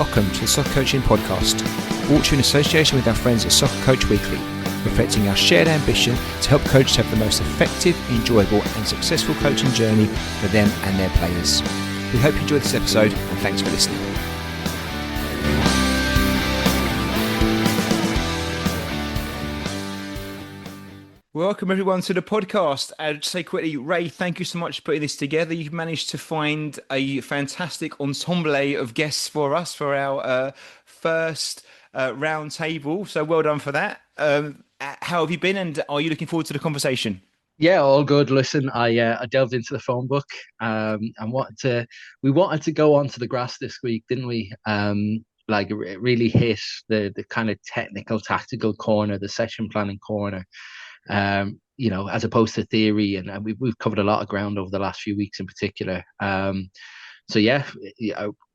Welcome to the Soccer Coaching Podcast, brought to you in association with our friends at Soccer Coach Weekly, reflecting our shared ambition to help coaches have the most effective, enjoyable and successful coaching journey for them and their players. We hope you enjoyed this episode and thanks for listening. Welcome everyone to the podcast. I'd say quickly, Ray, thank you so much for putting this together. You've managed to find a fantastic ensemble of guests for us for our first round table. So well done for that. How have you been and are you looking forward to the conversation? Yeah, all good. Listen, I delved into the phone book and we wanted to go onto the grass this week, didn't we? It really hit the kind of technical, tactical corner, the session planning corner. As opposed to theory, and we've covered a lot of ground over the last few weeks in particular.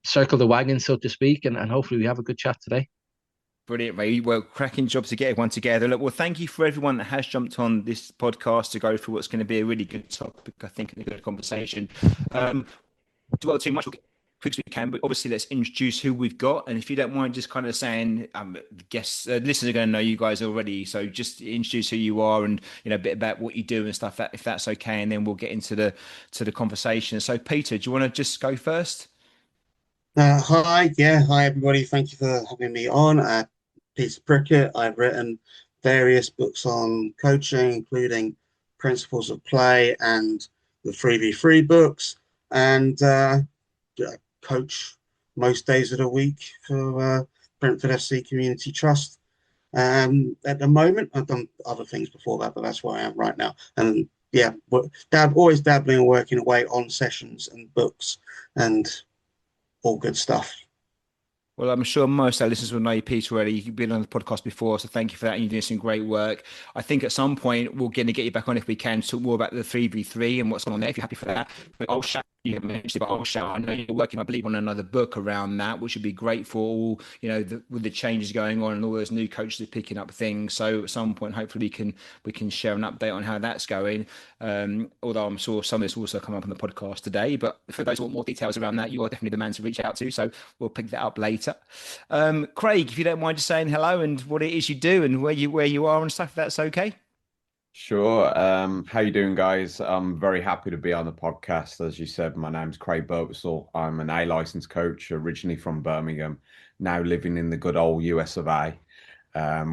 Circle the wagon, so to speak, and hopefully we have a good chat today. Brilliant, Ray. Well, cracking job to get everyone together. Look, well, thank you for everyone that has jumped on this podcast to go through what's going to be a really good topic, I think, and a good conversation. Dwell too much, we'll get quick as we can, but obviously let's introduce who we've got. And if you don't mind just kind of saying, listeners are going to know you guys already, so just introduce who you are and a bit about what you do and stuff, if that's okay, and then we'll get into the conversation. So Peter, do you want to just go first? Hi everybody. Thank you for having me on. Peter Prickett. I've written various books on coaching, including Principles of Play and the 3v3 books, and coach most days of the week for Brentford FC Community Trust. At the moment, I've done other things before that, but that's where I am right now. And yeah, always dabbling and working away on sessions and books and all good stuff. Well, I'm sure most of our listeners will know you, Peter, already. You've been on the podcast before, so thank you for that. And you're doing some great work. I think at some point we're going to get you back on if we can to talk more about the 3v3 and what's going on there, if you're happy for that. But I'll shout, you haven't mentioned, but I'll shout. I know you're working, I believe, on another book around that, which would be great for all, with the changes going on and all those new coaches picking up things. So at some point, hopefully we can share an update on how that's going. Although I'm sure some of this will also come up on the podcast today. But for those who want more details around that, you are definitely the man to reach out to. So we'll pick that up later. Craig, if you don't mind just saying hello and what it is you do and where you are and stuff, if that's okay. Sure. How you doing, guys? I'm very happy to be on the podcast. As you said, my name's Craig Birtwistle. I'm an A licensed coach, originally from Birmingham, now living in the good old US of A,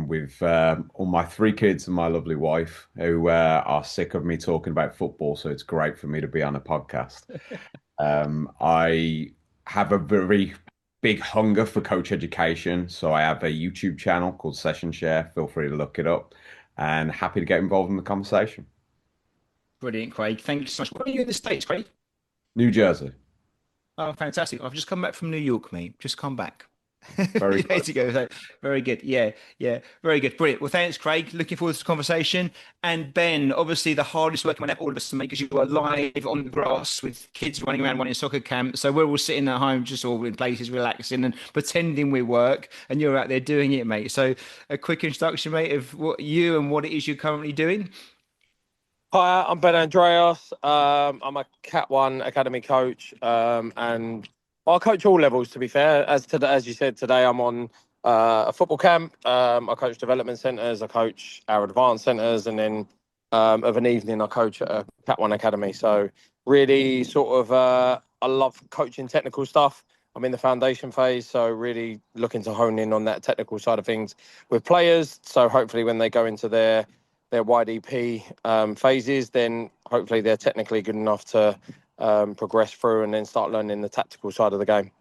with all my 3 kids and my lovely wife, who are sick of me talking about football. So it's great for me to be on a podcast. I have a very big hunger for coach education. So I have a YouTube channel called Session Share. Feel free to look it up and happy to get involved in the conversation. Brilliant, Craig. Thank you so much. Where are you in the States, Craig? New Jersey. Oh, fantastic. I've just come back from New York, mate. Just come back. Very good. To go. So, very good. Yeah. Very good. Brilliant. Well, thanks, Craig. Looking forward to the conversation. And Ben, obviously the hardest work man all of us to make, because you are live on the grass with kids running around running soccer camp. So we're all sitting at home, just all in places, relaxing and pretending we work, and you're out there doing it, mate. So a quick introduction, mate, of what you and what it is you're currently doing. Hi, I'm Ben Andreos. I'm a Cat 1 Academy coach, and I coach all levels, to be fair. As you said, today I'm on a football camp. I coach development centres, I coach our advanced centres, and then of an evening I coach at a Cat 1 Academy. So really I love coaching technical stuff. I'm in the foundation phase, so really looking to hone in on that technical side of things with players. So hopefully when they go into their YDP phases, then hopefully they're technically good enough to progress through and then start learning the tactical side of the game.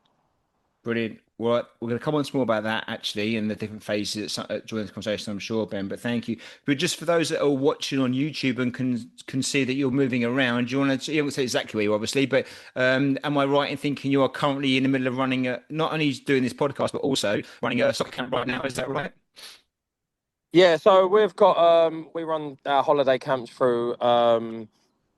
Brilliant. Well, we're going to come on to more about that actually in the different phases during this conversation, I'm sure, Ben, but thank you. But just for those that are watching on YouTube and can see that you're moving around, you won't say exactly where you are, obviously, but am I right in thinking you are currently in the middle of running, not only doing this podcast, but also running a soccer camp right now? Is that right? Yeah, so we've got, we run our holiday camps through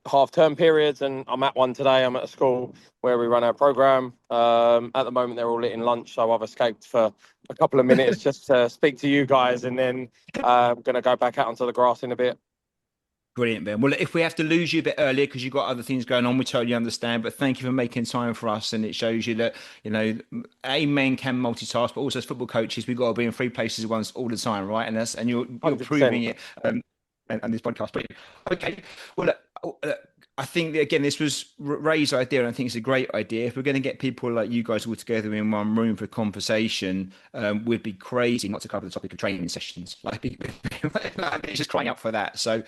half-term periods, and I'm at one today. I'm at a school where we run our program. At the moment, they're all eating lunch, so I've escaped for a couple of minutes just to speak to you guys, and then I'm going to go back out onto the grass in a bit. Brilliant, Ben. Well, if we have to lose you a bit earlier because you've got other things going on, we totally understand. But thank you for making time for us, and it shows you that men can multitask, but also as football coaches, we've got to be in three places at once all the time, right? And you're 100%. proving it. And this podcast, brilliant. Okay. Well, I think that, again, this was Ray's idea, and I think it's a great idea. If we're going to get people like you guys all together in one room for a conversation, we'd be crazy not to cover the topic of training sessions. It's just crying out for that. So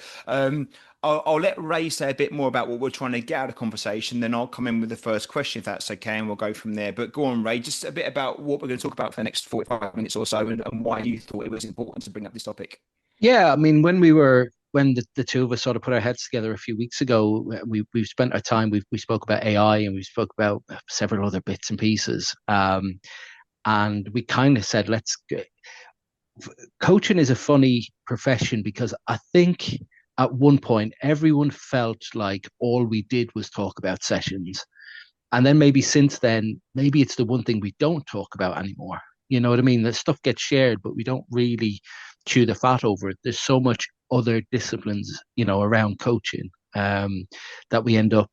I'll let Ray say a bit more about what we're trying to get out of the conversation. Then I'll come in with the first question, if that's okay, and we'll go from there. But go on, Ray, just a bit about what we're going to talk about for the next 45 minutes or so, and why you thought it was important to bring up this topic. Yeah, I mean, when the two of us sort of put our heads together a few weeks ago, we've spent our time. We spoke about AI, and we spoke about several other bits and pieces. And we kind of said, coaching is a funny profession, because I think at one point everyone felt like all we did was talk about sessions. And then maybe since then, maybe it's the one thing we don't talk about anymore. You know what I mean? The stuff gets shared, but we don't really chew the fat over it. There's so much other disciplines, around coaching, that we end up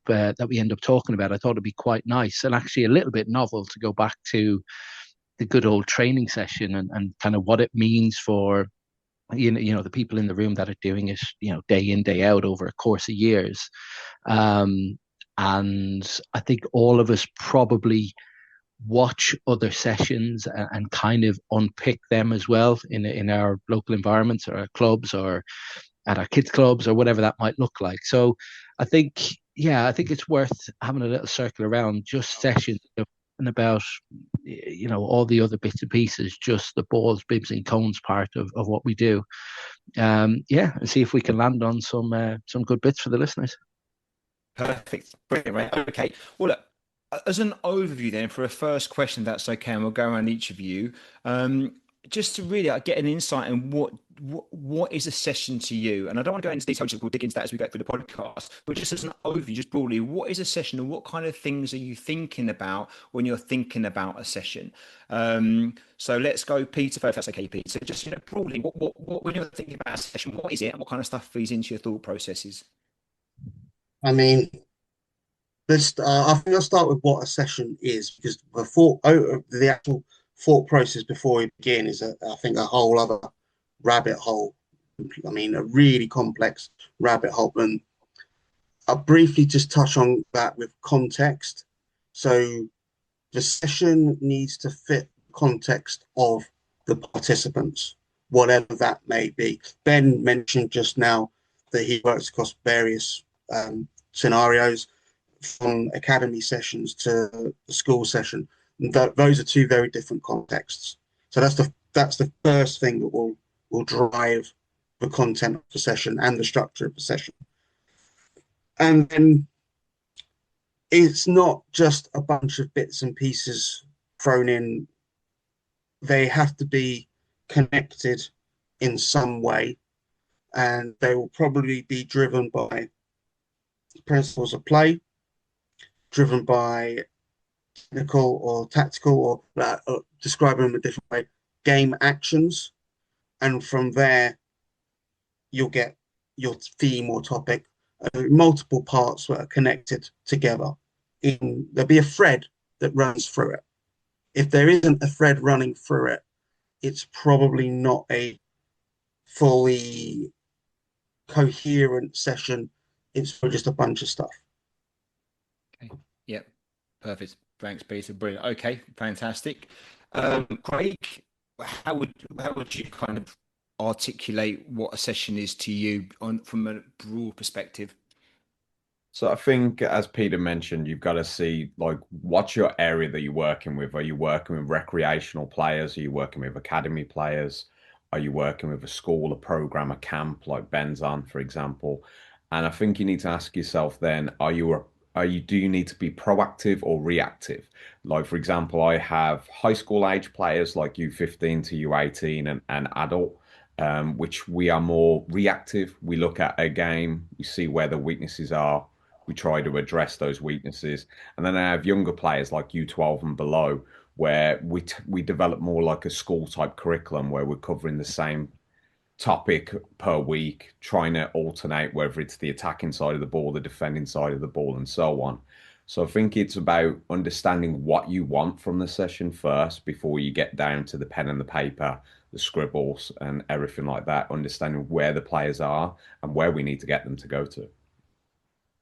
talking about. I thought it'd be quite nice, and actually a little bit novel, to go back to the good old training session, and kind of what it means for the people in the room that are doing it, day in, day out over a course of years. And I think all of us probably watch other sessions and kind of unpick them as well in our local environments, or our clubs, or at our kids' clubs, or whatever that might look like. So I think it's worth having a little circle around just sessions, and about all the other bits and pieces, just the balls, bibs, and cones part of what we do. And see if we can land on some good bits for the listeners. Perfect. Brilliant, right? Okay. Well, look, as an overview then, for a first question, that's okay, and we'll go around each of you, just to really get an insight on what is a session to you. And I don't want to go into detail, we'll dig into that as we go through the podcast, but just as an overview, just broadly, what is a session, and what kind of things are you thinking about when you're thinking about a session? So let's go Peter first, if that's okay, Peter. So just broadly, what when you're thinking about a session, what is it, and what kind of stuff feeds into your thought processes? I mean, I think I'll start with what a session is, because the actual thought process before we begin is, I think, a whole other rabbit hole. I mean, a really complex rabbit hole. And I'll briefly just touch on that with context. So the session needs to fit the context of the participants, whatever that may be. Ben mentioned just now that he works across various scenarios, from academy sessions to the school session. Those are two very different contexts. So that's the first thing that will drive the content of the session and the structure of the session. And then it's not just a bunch of bits and pieces thrown in. They have to be connected in some way, and they will probably be driven by principles of play, driven by technical or tactical, or describe them a different way, game actions. And from there, you'll get your theme or topic, multiple parts that are connected together. There'll be a thread that runs through it. If there isn't a thread running through it, it's probably not a fully coherent session. It's just a bunch of stuff. Okay. Yep. Perfect. Thanks, Peter. Brilliant. Okay. Fantastic. Craig, how would you kind of articulate what a session is to you from a broad perspective? So I think, as Peter mentioned, you've got to see, like, what's your area that you're working with? Are you working with recreational players? Are you working with academy players? Are you working with a school, a program, a camp, like Ben's on, for example? And I think you need to ask yourself then, do you need to be proactive or reactive? Like, for example, I have high school age players like U15 to U18 and adult, which we are more reactive. We look at a game, we see where the weaknesses are, we try to address those weaknesses. And then I have younger players like U12 and below, where we develop more like a school type curriculum, where we're covering the same topic per week, trying to alternate whether it's the attacking side of the ball, the defending side of the ball, and so on. So I think it's about understanding what you want from the session first before you get down to the pen and the paper, the scribbles, and everything like that. Understanding where the players are and where we need to get them to go to.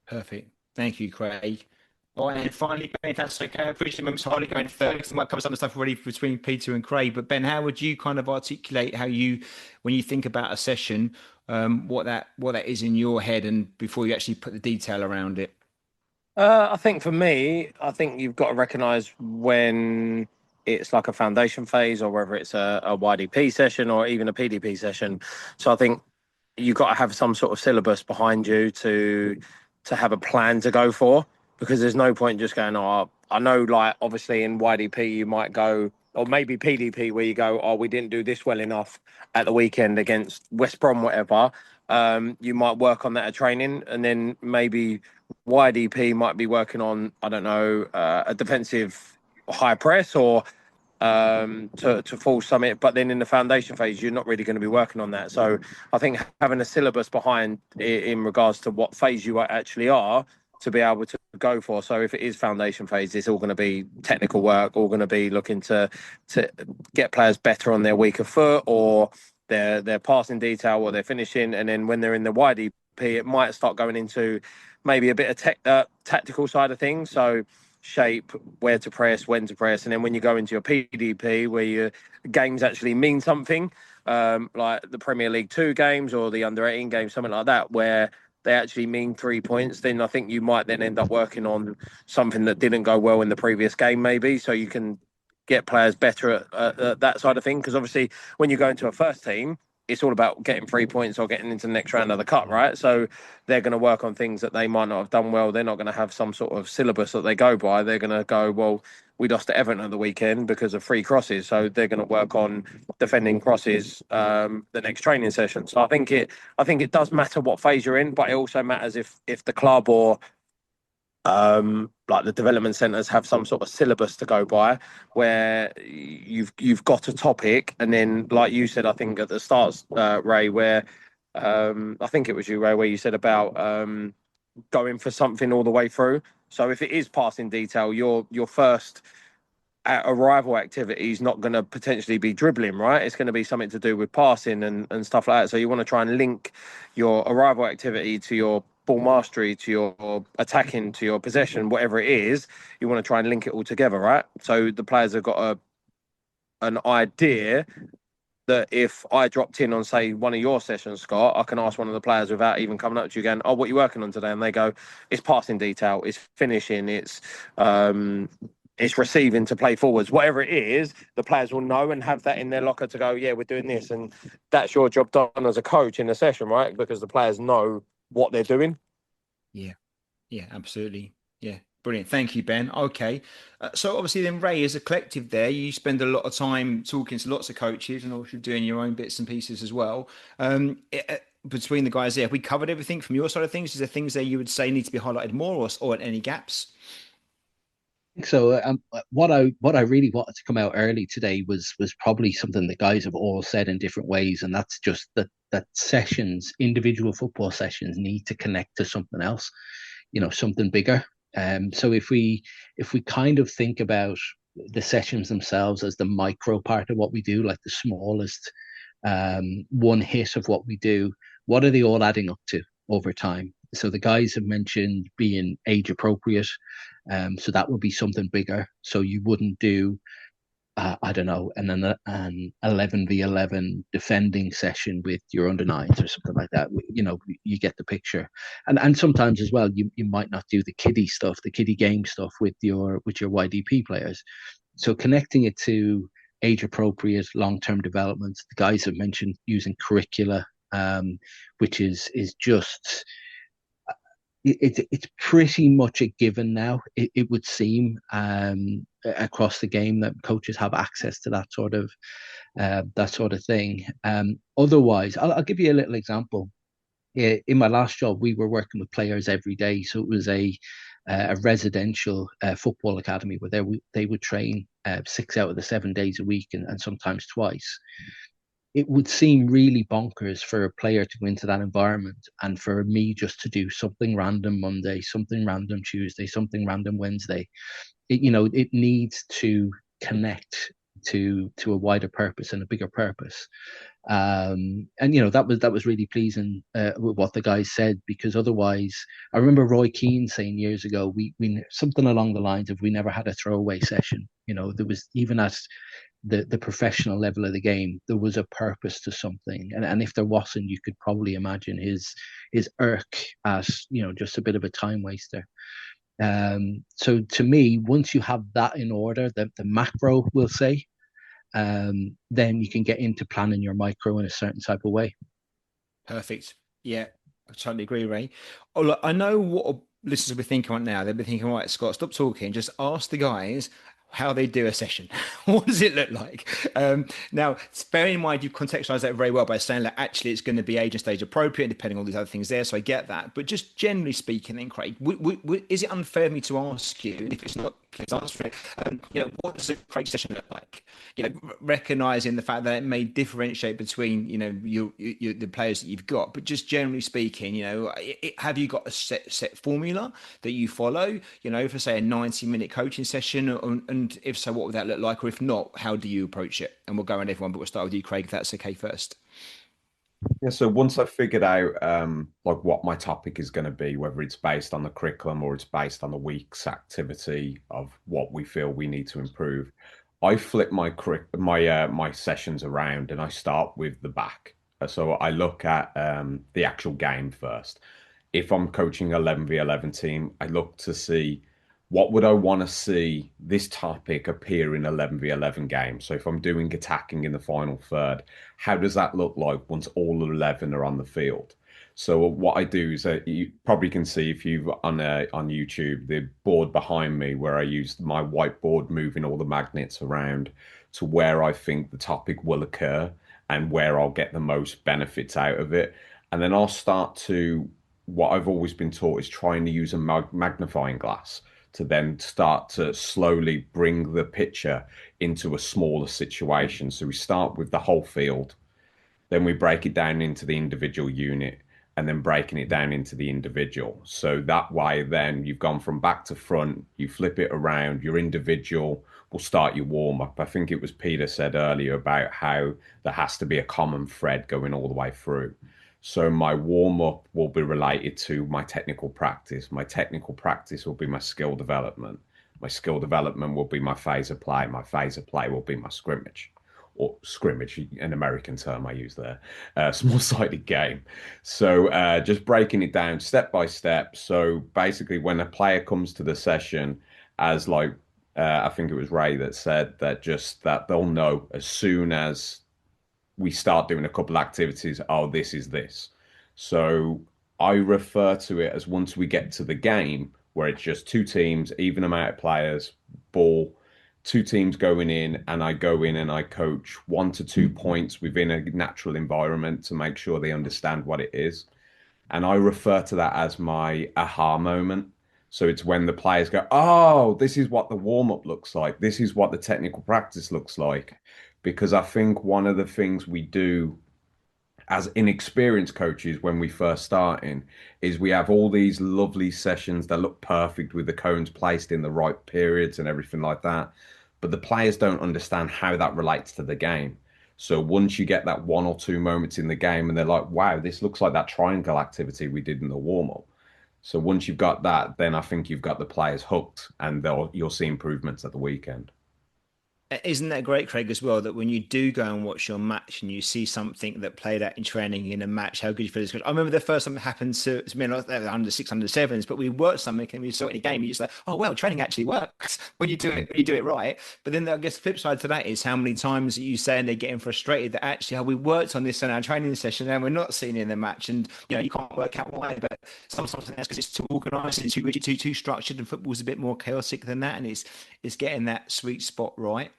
Perfect. Thank you, Craig. All right, and finally, Ben, if that's okay, I appreciate Memphis Harley going first. I might cover some of the stuff already between Peter and Craig. But Ben, how would you kind of articulate how you, when you think about a session, what that is in your head, and before you actually put the detail around it? I think for me, I think you've got to recognise when it's like a foundation phase or whether it's a YDP session or even a PDP session. So I think you've got to have some sort of syllabus behind you to have a plan to go for, because there's no point just going, oh, I know, like obviously in YDP you might go, or maybe PDP where you go, oh, we didn't do this well enough at the weekend against West Brom, whatever. You might work on that at training, and then maybe YDP might be working on, I don't know, a defensive high press or to force summit. But then in the foundation phase, you're not really going to be working on that. So I think having a syllabus behind in regards to what phase you actually are to be able to go for. So if it is foundation phase, it's all going to be technical work, all going to be looking to get players better on their weaker foot or their passing detail or their finishing. And then when they're in the YDP, it might start going into maybe a bit of tactical side of things. So shape, where to press, when to press. And then when you go into your PDP, where your games actually mean something, like the Premier League 2 games or the under 18 games, something like that, where they actually mean 3 points, then I think you might then end up working on something that didn't go well in the previous game, maybe, so you can get players better at that side of thing. Because obviously, when you go into a first team, it's all about getting 3 points or getting into the next round of the cup, right? So they're going to work on things that they might not have done well. They're not going to have some sort of syllabus that they go by. They're going to go, well, we lost to Everton at the weekend because of free crosses. So they're going to work on defending crosses the next training session. So I think it does matter what phase you're in, but it also matters if the club or like the development centres have some sort of syllabus to go by, where you've got a topic, and then like you said, I think at the start, Ray, where I think it was you, Ray, where you said about going for something all the way through. So if it is passing detail, your first arrival activity is not going to potentially be dribbling, right? It's going to be something to do with passing and stuff like that. So you want to try and link your arrival activity to your ball mastery, to your attacking, to your possession, whatever it is. You want to try and link it all together, right? So the players have got an idea that if I dropped in on, say, one of your sessions, Scott, I can ask one of the players without even coming up to you again, oh, what are you working on today? And they go, it's passing detail, it's finishing, it's receiving to play forwards, whatever it is. The players will know and have that in their locker to go, yeah, we're doing this. And that's your job done as a coach in the session, right? Because the players know what they're doing. Yeah, absolutely. Yeah, brilliant. Thank you, Ben. Okay. So obviously then, Ray, as a collective there, you spend a lot of time talking to lots of coaches and also doing your own bits and pieces as well. Between the guys there, have we covered everything from your side of things? Is there things there you would say need to be highlighted more or any gaps? So what I really wanted to come out early today was probably something the guys have all said in different ways, and that's just that sessions, individual football sessions, need to connect to something else, something bigger. So if we kind of think about the sessions themselves as the micro part of what we do, like the smallest one hit of what we do, what are they all adding up to over time? So the guys have mentioned being age appropriate. So that would be something bigger. So you wouldn't do, I don't know, an 11v11 defending session with your under nines or something like that. You get the picture. And sometimes as well, you might not do the kiddie stuff, the kiddie game stuff with your YDP players. So connecting it to age appropriate long-term development. The guys have mentioned using curricula, which is just it's pretty much a given now. It would seem across the game that coaches have access to that sort of thing. Otherwise, I'll give you a little example. In my last job, we were working with players every day, so it was a residential football academy where they would train 6 out of the 7 days a week and sometimes twice. it would seem really bonkers for a player to go into that environment and for me just to do something random Monday, something random Tuesday, something random Wednesday. It needs to connect to a wider purpose and a bigger purpose. And that was really pleasing with what the guys said, because otherwise, I remember Roy Keane saying years ago, we something along the lines of, we never had a throwaway session. There was, even at the professional level of the game, there was a purpose to something, and if there wasn't, you could probably imagine his irk as just a bit of a time waster. So to me, once you have that in order, the macro, we'll say, then you can get into planning your micro in a certain type of way. Perfect. Yeah, I totally agree, Ray. Oh, look, I know what listeners will be thinking right now. They'll be thinking, right, Scott, stop talking. Just ask the guys how they do a session. What does it look like? Now, bearing in mind, you've contextualized that very well by saying that actually it's going to be age and stage appropriate, depending on all these other things there. So I get that. But just generally speaking, then, Craig, is it unfair of me to ask you, and if it's not, please answer it, what does a Craig session look like? Recognizing the fact that it may differentiate between, the players that you've got, but just generally speaking, have you got a set formula that you follow, for say a 90-minute coaching session, and if so, what would that look like? Or if not, how do you approach it? And we'll go around everyone, but we'll start with you, Craig, if that's okay first. Yeah, so once I've figured out like what my topic is going to be, whether it's based on the curriculum or it's based on the week's activity of what we feel we need to improve, I flip my sessions around and I start with the back. So I look at the actual game first. If I'm coaching 11v11 team, I look to see what would I want to see this topic appear in 11v11 games. So if I'm doing attacking in the final third, how does that look like once all 11 are on the field? So what I do is you probably can see, if you on YouTube, the board behind me where I used my whiteboard, moving all the magnets around to where I think the topic will occur and where I'll get the most benefits out of it. And then I'll start to, what I've always been taught is trying to use a magnifying glass to then start to slowly bring the picture into a smaller situation. So we start with the whole field, then we break it down into the individual unit, and then breaking it down into the individual. So that way, then you've gone from back to front, you flip it around, your individual will start your warm up. I think it was Peter said earlier about how there has to be a common thread going all the way through. So my warm up will be related to my technical practice. My technical practice will be my skill development. My skill development will be my phase of play. My phase of play will be my scrimmage, or scrimmage, an American term I use there, small-sided game. So just breaking it down step by step. So basically, when a player comes to the session, as like I think it was Ray that said that, just that they'll know as soon as we start doing a couple activities, oh, this is this. So I refer to it as, once we get to the game where it's just two teams, even amount of players, ball, two teams going in, and I go in and I coach 1 to 2 points within a natural environment to make sure they understand what it is. And I refer to that as my aha moment. So it's when the players go, oh, this is what the warm-up looks like. This is what the technical practice looks like. Because I think one of the things we do as inexperienced coaches when we first start in is we have all these lovely sessions that look perfect with the cones placed in the right periods and everything like that. But the players don't understand how that relates to the game. So once you get that 1 or 2 moments in the game and they're like, wow, this looks like that triangle activity we did in the warm-up. So once you've got that, then I think you've got the players hooked, and you'll see improvements at the weekend. Isn't that great, Craig, as well, that when you do go and watch your match and you see something that played out in training in a match, how good you feel as a coach? I remember the first time it happened to me, not under 6, under 7s, but we worked something and we saw it in a game. You just like, oh, well, training actually works when you do it right. But then I guess the flip side to that is how many times you say, and they're getting frustrated that actually, we worked on this in our training session and we're not seeing it in the match. And, you can't work out why, but sometimes that's because it's too organised and too rigid, too structured, and football's a bit more chaotic than that. And it's getting that sweet spot right.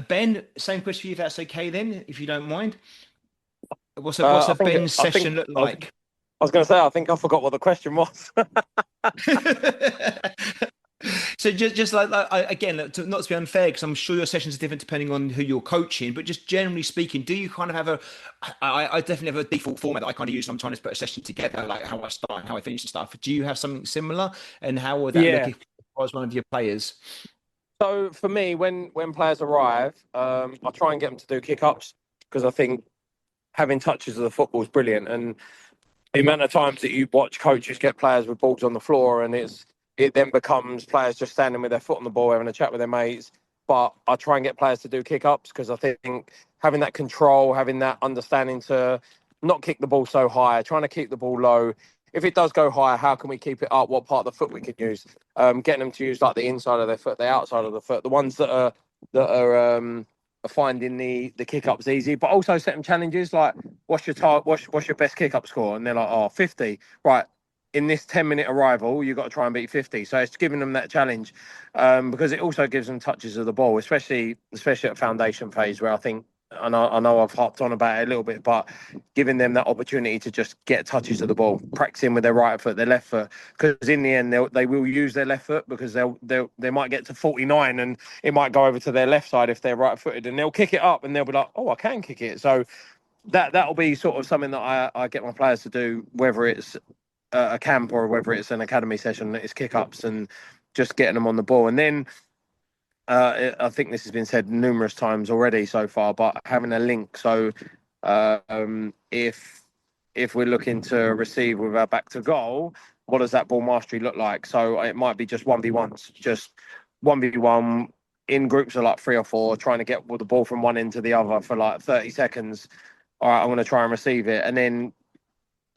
Ben, same question for you, if that's okay then, if you don't mind. What's a Ben session look like? I was going to say, I think I forgot what the question was. So just again, not to be unfair, because I'm sure your sessions are different depending on who you're coaching, but just generally speaking, do you kind of have I definitely have a default format that I kind of use when I'm trying to put a session together, like how I start and how I finish and stuff. Do you have something similar? And how would that look Yeah. if I was one of your players? So for me, when players arrive, I try and get them to do kick ups because I think having touches of the football is brilliant. And the amount of times that you watch coaches get players with balls on the floor, and it then becomes players just standing with their foot on the ball, having a chat with their mates. But I try and get players to do kick ups because I think having that control, having that understanding to not kick the ball so high, trying to keep the ball low. If it does go higher, how can we keep it up? What part of the foot we can use? Getting them to use like the inside of their foot, the outside of the foot, the ones that are finding the kick ups easy, but also set them challenges like what's your best kick up score, and they're like 50, right? In this 10-minute arrival, you've got to try and beat 50. So it's giving them that challenge because it also gives them touches of the ball, especially at foundation phase where I think I know I've harped on about it a little bit, but giving them that opportunity to just get touches of the ball, practicing with their right foot, their left foot, because in the end they will use their left foot because they might get to 49 and it might go over to their left side if they're right footed, and they'll kick it up and they'll be like, oh, I can kick it. So that'll be sort of something that I get my players to do, whether it's a camp or whether it's an academy session, that is kick ups and just getting them on the ball. And then I think this has been said numerous times already so far, but having a link. So if we're looking to receive with our back to goal, what does that ball mastery look like? So it might be just 1v1s, just 1v1 in groups of like 3 or 4, trying to get the ball from one end to the other for like 30 seconds. All right, I'm going to try and receive it. And then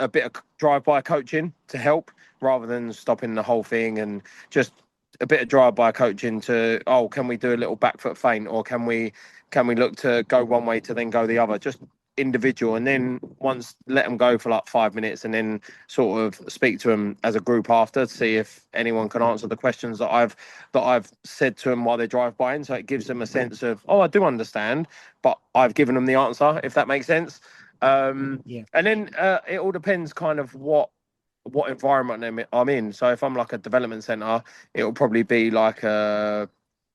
a bit of drive-by coaching to help rather than stopping the whole thing, and just a bit of drive-by coaching to, can we do a little back foot feint, or can we look to go one way to then go the other, just individual. And then once let them go for like 5 minutes and then sort of speak to them as a group after to see if anyone can answer the questions that I've said to them while they drive by. And so it gives them a sense of, I do understand, but I've given them the answer, if that makes sense. And then it all depends kind of what environment I'm in. So if I'm like a development center, it'll probably be like an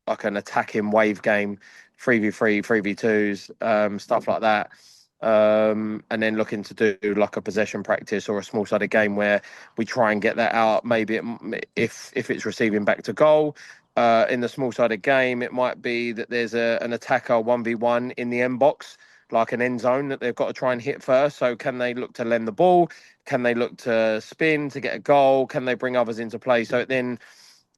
attacking wave game, 3v3, 3v2s, stuff like that. And then looking to do like a possession practice or a small sided game where we try and get that out. Maybe if it's receiving back to goal, in the small sided game, it might be that there's an attacker 1v1 in the end box, like an end zone that they've got to try and hit first. So can they look to lend the ball? Can they look to spin to get a goal? Can they bring others into play? So then,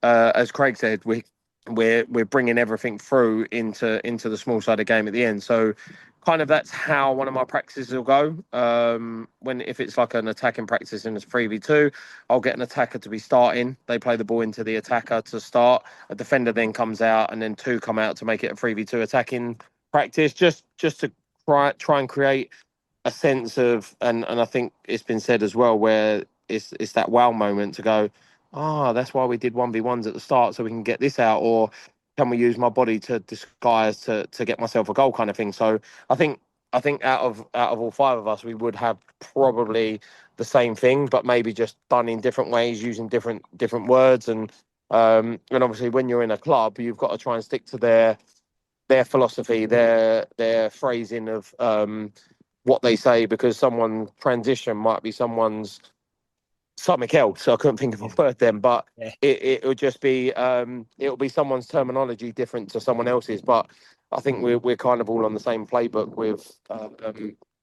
as Craig said, we're bringing everything through into the small sided game at the end. So kind of that's how one of my practices will go. If it's like an attacking practice and it's 3v2, I'll get an attacker to be starting. They play the ball into the attacker to start. A defender then comes out, and then 2 come out to make it a 3v2 attacking practice, just to try and create a sense of, and I think it's been said as well, where it's that wow moment to go, that's why we did 1v1s at the start, so we can get this out, or can we use my body to disguise to get myself a goal, kind of thing. So I think out of all 5 of us, we would have probably the same thing, but maybe just done in different ways, using different words. And obviously when you're in a club, you've got to try and stick to their philosophy, their phrasing of what they say, because someone's transition might be someone's something else. So I couldn't think of a word then, but it would just be it'll be someone's terminology different to someone else's. But I think we're kind of all on the same playbook with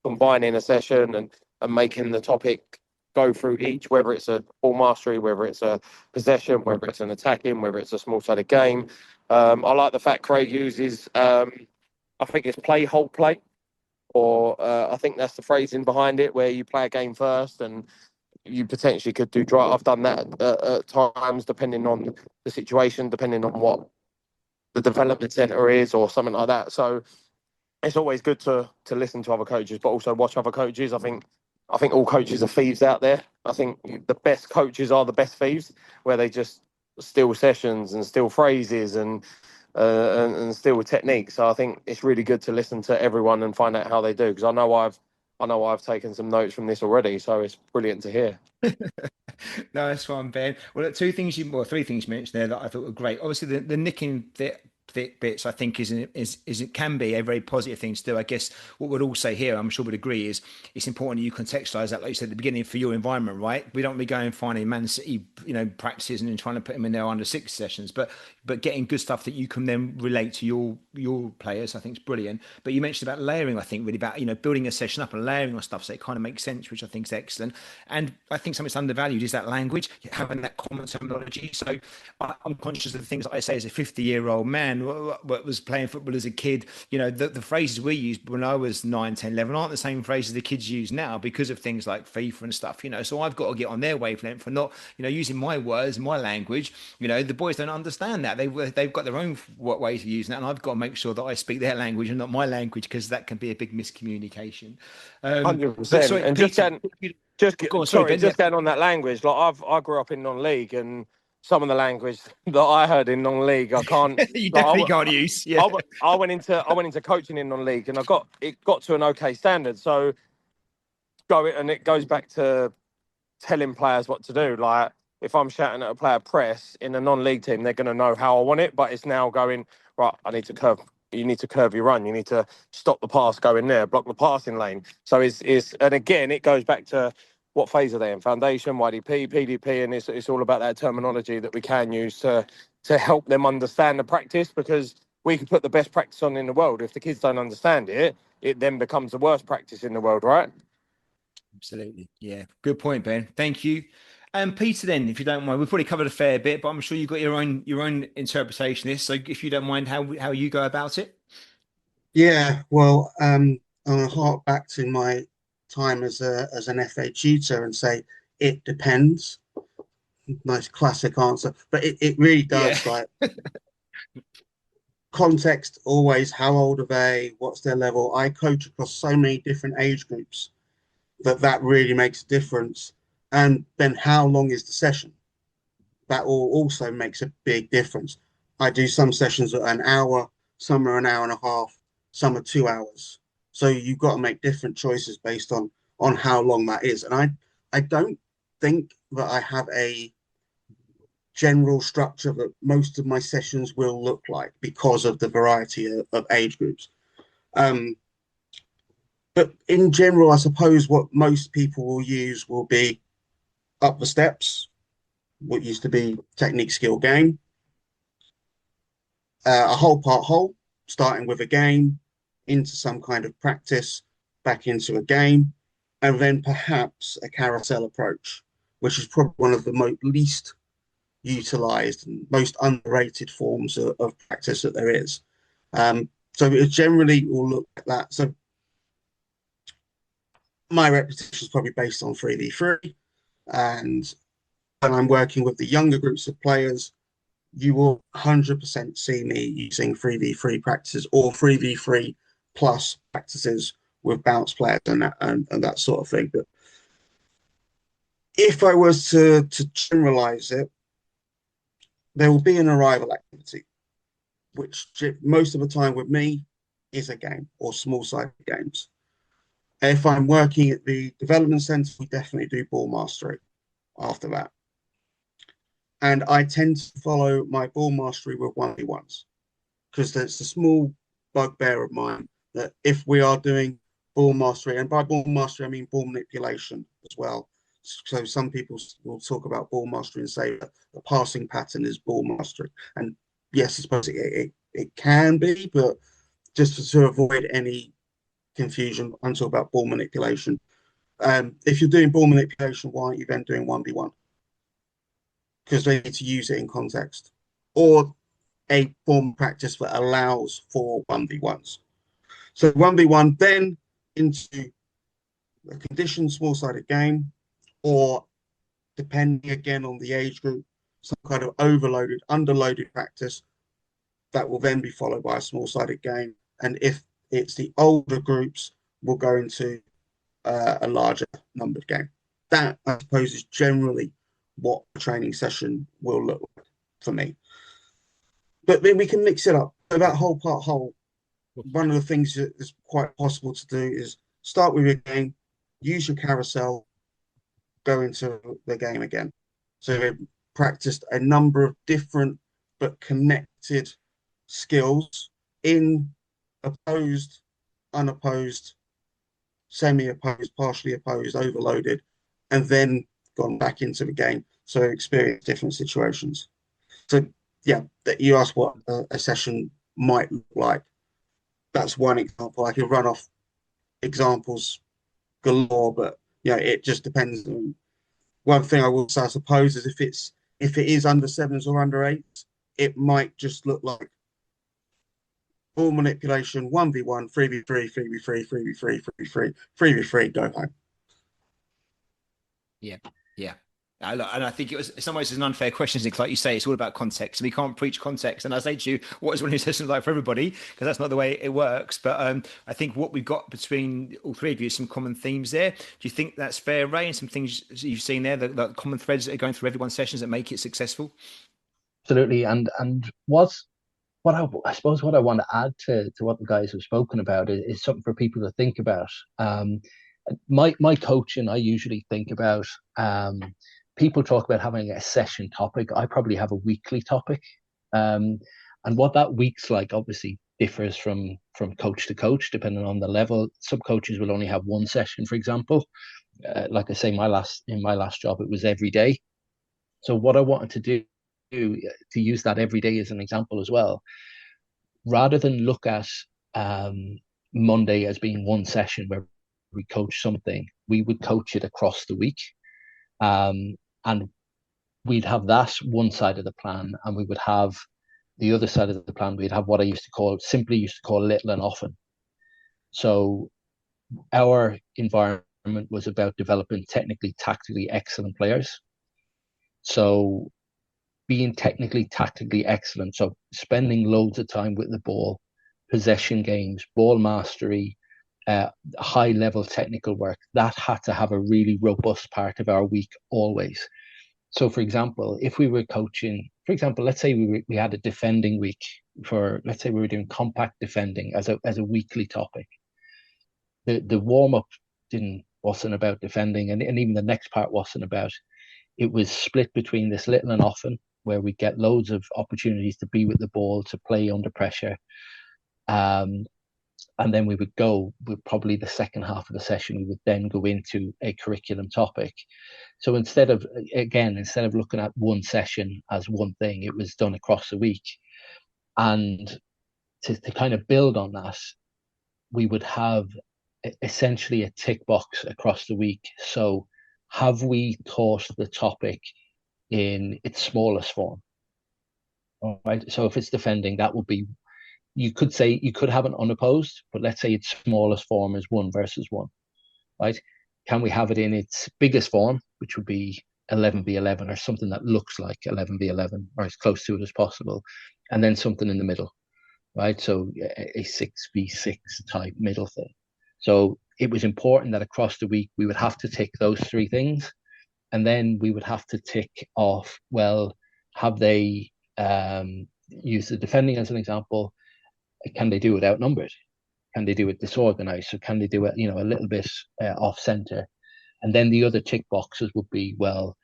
combining a session and making the topic go through each, whether it's a ball mastery, whether it's a possession, whether it's an attacking, whether it's a small-sided game. I like the fact Craig uses, I think it's play, hold, play. Or I think that's the phrasing behind it, where you play a game first and you potentially could do drive. I've done that at times, depending on the situation, depending on what the development centre is or something like that. So it's always good to listen to other coaches, but also watch other coaches. I think all coaches are thieves out there. I think the best coaches are the best thieves, where they just steal sessions and steal phrases and still with technique. So I think it's really good to listen to everyone and find out how they do, because I know I've I know I've taken some notes from this already, so it's brilliant to hear. No, that's fine, Ben. Well, three things you mentioned there that I thought were great. Obviously, the nicking thick bits, I think, is it can be a very positive thing to do. I guess what we'd all say here, I'm sure would agree, is it's important that you contextualize that, like you said at the beginning, for your environment, right? We don't be going and finding Man City, practices and then trying to put them in their under six sessions, but getting good stuff that you can then relate to your players, I think is brilliant. But you mentioned about layering, I think, really about building a session up and layering on stuff, so it kind of makes sense, which I think is excellent. And I think something that's undervalued is that language, having that common terminology. So I'm conscious of the things that I say as a 50-year-old man what was playing football as a kid. The phrases we used when I was 9, 10, 11 aren't the same phrases the kids use now because of things like FIFA and stuff. So I've got to get on their wavelength for not using my words, my language. The boys don't understand that. They've got their own ways of using that, and I've got to make sure that I speak their language and not my language, because that can be a big miscommunication. 100%. Sorry, and Peter, just going on that language, like I grew up in non-league, and some of the language that I heard in non-league, I can't. You definitely can't use. Yeah. I went into coaching in non-league, and it got to an okay standard. So it goes back to telling players what to do. Like, if I'm shouting at a player press in a non-league team, they're going to know how I want it. But it's now going, right, I need to curve. You need to curve your run. You need to stop the pass going there, block the passing lane. So and again, it goes back to what phase are they in? Foundation, YDP, PDP, and it's all about that terminology that we can use to help them understand the practice, because we can put the best practice on in the world. If the kids don't understand it, it then becomes the worst practice in the world, right? Absolutely. Yeah. Good point, Ben. Thank you. And Peter, then, if you don't mind, we've probably covered a fair bit, but I'm sure you've got your own interpretation of this. So if you don't mind, how you go about it? Yeah, well, I'm gonna hark back to my time as an FA tutor and say it depends. Nice classic answer, but it really does. Yeah. Like, context always, how old are they, what's their level. I coach across so many different age groups that really makes a difference. And then how long is the session? That also makes a big difference. I do some sessions at an hour, some are an hour and a half, some are 2 hours. So you've got to make different choices based on how long that is. And I don't think that I have a general structure that most of my sessions will look like, because of the variety of age groups. But in general, I suppose what most people will use will be up the steps, what used to be technique, skill, game, a whole part whole, starting with a game into some kind of practice, back into a game, and then perhaps a carousel approach, which is probably one of the least utilized and most underrated forms of practice that there is. So it generally will look like that. So my reputation is probably based on 3v3, and when I'm working with the younger groups of players, you will 100% see me using 3v3 practices or 3v3 plus practices with bounce players and that sort of thing. But if I was to generalize it, there will be an arrival activity, which most of the time with me is a game or small-sided games. If I'm working at the development centre, we definitely do ball mastery after that. And I tend to follow my ball mastery with 1v1s, because that's a small bugbear of mine that if we are doing ball mastery, and by ball mastery, I mean ball manipulation as well. So some people will talk about ball mastery and say that the passing pattern is ball mastery. And yes, I suppose it can be, but just to avoid any confusion, I'm talking about ball manipulation. If you're doing ball manipulation, why aren't you then doing 1v1? Because they need to use it in context, or a form of practice that allows for 1v1s. So 1v1, then into a conditioned small-sided game, or depending again on the age group, some kind of overloaded, underloaded practice that will then be followed by a small-sided game. And if it's the older groups, we'll go into a larger numbered game. That, I suppose, is generally what a training session will look like for me. But then we can mix it up. So that whole part whole, one of the things that is quite possible to do is start with your game, use your carousel, go into the game again. So they practiced a number of different but connected skills in opposed, unopposed, semi-opposed, partially opposed, overloaded, and then gone back into the game. So experience different situations. So yeah, that you asked what a session might look like. That's one example. I could run off examples galore, but it just depends. One thing I will say, I suppose, is if it is under sevens or under eights, it might just look like ball manipulation, 1v1, 3v3, 3v3, 3v3, 3v3, 3v3, go home. Yeah, yeah. And I think it was in some ways it's an unfair question, isn't it? Like you say, it's all about context. And we can't preach context. And I say to you, what is winning sessions like for everybody? Because that's not the way it works. But I think what we've got between all three of you is some common themes there. Do you think that's fair, Ray? And some things you've seen there, the common threads that are going through everyone's sessions that make it successful? Absolutely. And what I suppose what I want to add to what the guys have spoken about is something for people to think about. My coaching, I usually think about, people talk about having a session topic. I probably have a weekly topic. And what that week's like obviously differs from coach to coach, depending on the level. Some coaches will only have one session, for example. Like I say, in my last job, it was every day. So what I wanted to do, to use that every day as an example as well, rather than look at Monday as being one session where we coach something, we would coach it across the week. And we'd have that one side of the plan, and we would have the other side of the plan. We'd have what I simply used to call little and often. So our environment was about developing technically, tactically excellent players. So being technically, tactically excellent. So spending loads of time with the ball, possession games, ball mastery, high level technical work, that had to have a really robust part of our week always. So for example, if we were coaching, let's say we had a defending week let's say we were doing compact defending as a weekly topic. The warm-up wasn't about defending, and even the next part wasn't about. It was split between this little and often, where we get loads of opportunities to be with the ball, to play under pressure. And then we would go with probably the second half of the session, we would then go into a curriculum topic. So instead of looking at one session as one thing, it was done across the week. And to kind of build on that, we would have essentially a tick box across the week. So have we taught the topic in its smallest form? All right. So if it's defending, that would be, you could have an unopposed, but let's say its smallest form is 1 versus 1, right? Can we have it in its biggest form, which would be 11v11 or something that looks like 11v11 or as close to it as possible, and then something in the middle, right? So a 6v6 type middle thing. So it was important that across the week we would have to tick those three things, and then we would have to tick off, well, have they used the defending as an example? Can they do it outnumbered? Can they do it disorganized? So can they do it, a little bit off center? And then the other tick boxes would be, well,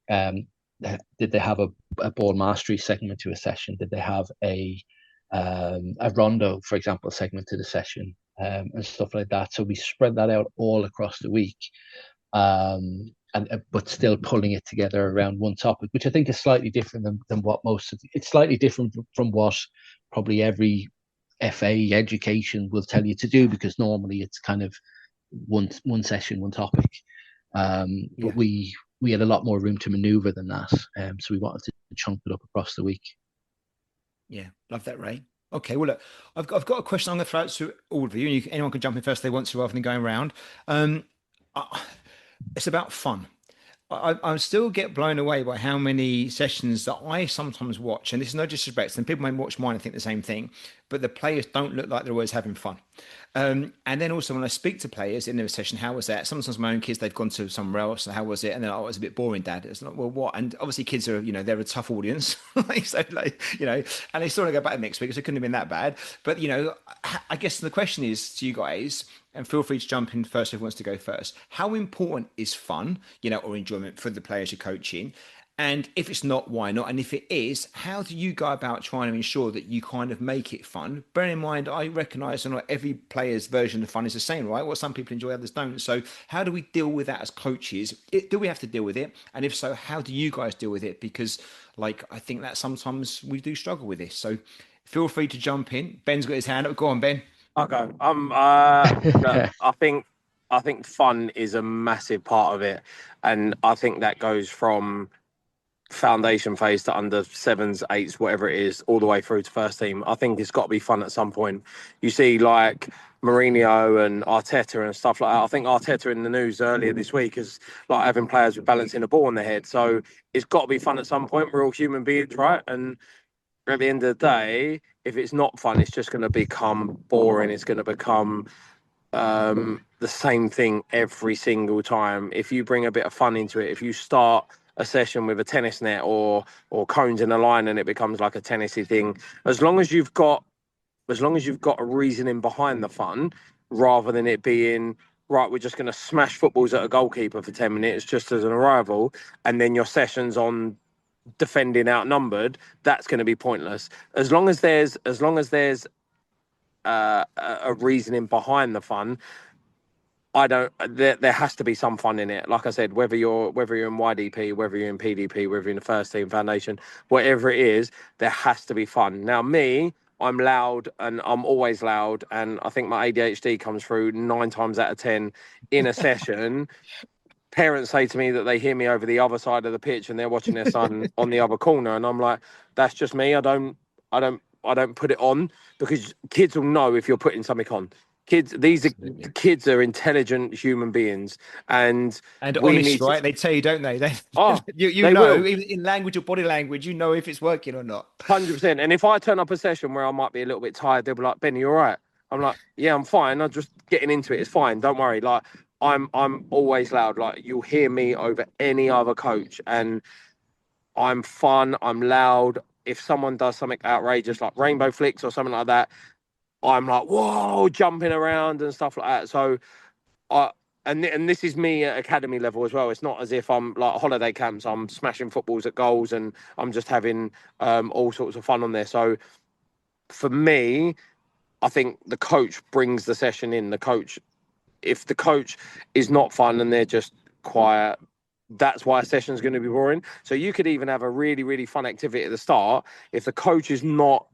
did they have a ball mastery segment to a session? Did they have a rondo, for example, segment to the session, and stuff like that? So we spread that out all across the week, but still pulling it together around one topic, which I think is slightly different than what it's slightly different from what probably every FA education will tell you to do, because normally it's kind of one session, one topic. But we had a lot more room to maneuver than that. So we wanted to chunk it up across the week. Yeah, love that, Ray. Okay, well, look, I've got a question I'm going to throw out to all of you, and anyone can jump in first if they want to, rather than going around. It's about fun. I still get blown away by how many sessions that I sometimes watch, and this is no disrespect, and people may watch mine and think the same thing, but the players don't look like they're always having fun. And then also when I speak to players in their session, how was that? Sometimes my own kids, they've gone to somewhere else, and how was it? And then, oh, it was a bit boring, Dad. It's like, well, what? And obviously kids are, they're a tough audience. So and they still want to go back next week, so it couldn't have been that bad. But, I guess the question is to you guys, And feel free to jump in first if who wants to go first. How important is fun, or enjoyment for the players you're coaching? And if it's not, why not? And if it is, how do you go about trying to ensure that you kind of make it fun? Bear in mind, I recognise that not every player's version of fun is the same, right? What some people enjoy, others don't. So how do we deal with that as coaches? Do we have to deal with it? And if so, how do you guys deal with it? Because I think that sometimes we do struggle with this. So feel free to jump in. Ben's got his hand up. Go on, Ben. Okay. Look, I think fun is a massive part of it, and I think that goes from foundation phase to under sevens, eights, whatever it is, all the way through to first team. I think it's got to be fun at some point. You see, like Mourinho and Arteta and stuff like that. I think Arteta in the news earlier this week is like having players with balancing a ball on their head. So it's got to be fun at some point. We're all human beings, right? And at the end of the day, if it's not fun, it's just going to become boring. It's going to become the same thing every single time. If you bring a bit of fun into it, if you start a session with a tennis net or cones in a line and it becomes like a tennisy thing, as long as you've got a reasoning behind the fun, rather than it being right, we're just going to smash footballs at a goalkeeper for 10 minutes just as an arrival, and then your session's on defending outnumbered, that's going to be pointless. As long as there's a reasoning behind the fun, there has to be some fun in it. Like I said, whether you're in YDP, whether you're in PDP, whether you're in the first team foundation, whatever it is, there has to be fun. Now me, I'm loud and I'm always loud, and I think my ADHD comes through 9 times out of 10 in a session. Parents say to me that they hear me over the other side of the pitch and they're watching their son on the other corner, and I'm like, that's just me. I don't put it on, because kids will know if you're putting something on. Kids are intelligent human beings, and honest, right? They tell you, don't they? You they know, will. even in language or body language, you know if it's working or not. 100%. And if I turn up a session where I might be a little bit tired, they'll be like, "Benny, you all right?" I'm like, "Yeah, I'm fine. I'm just getting into it. It's fine. Don't worry." Like I'm always loud. Like you'll hear me over any other coach, and I'm fun. I'm loud. If someone does something outrageous like rainbow flicks or something like that, I'm like, whoa, jumping around and stuff like that. So and this is me at academy level as well. It's not as if I'm like holiday camps, I'm smashing footballs at goals and I'm just having all sorts of fun on there. So for me, I think the coach brings the session in. If the coach is not fun and they're just quiet, that's why a session is going to be boring. So you could even have a really, really fun activity at the start. If the coach is not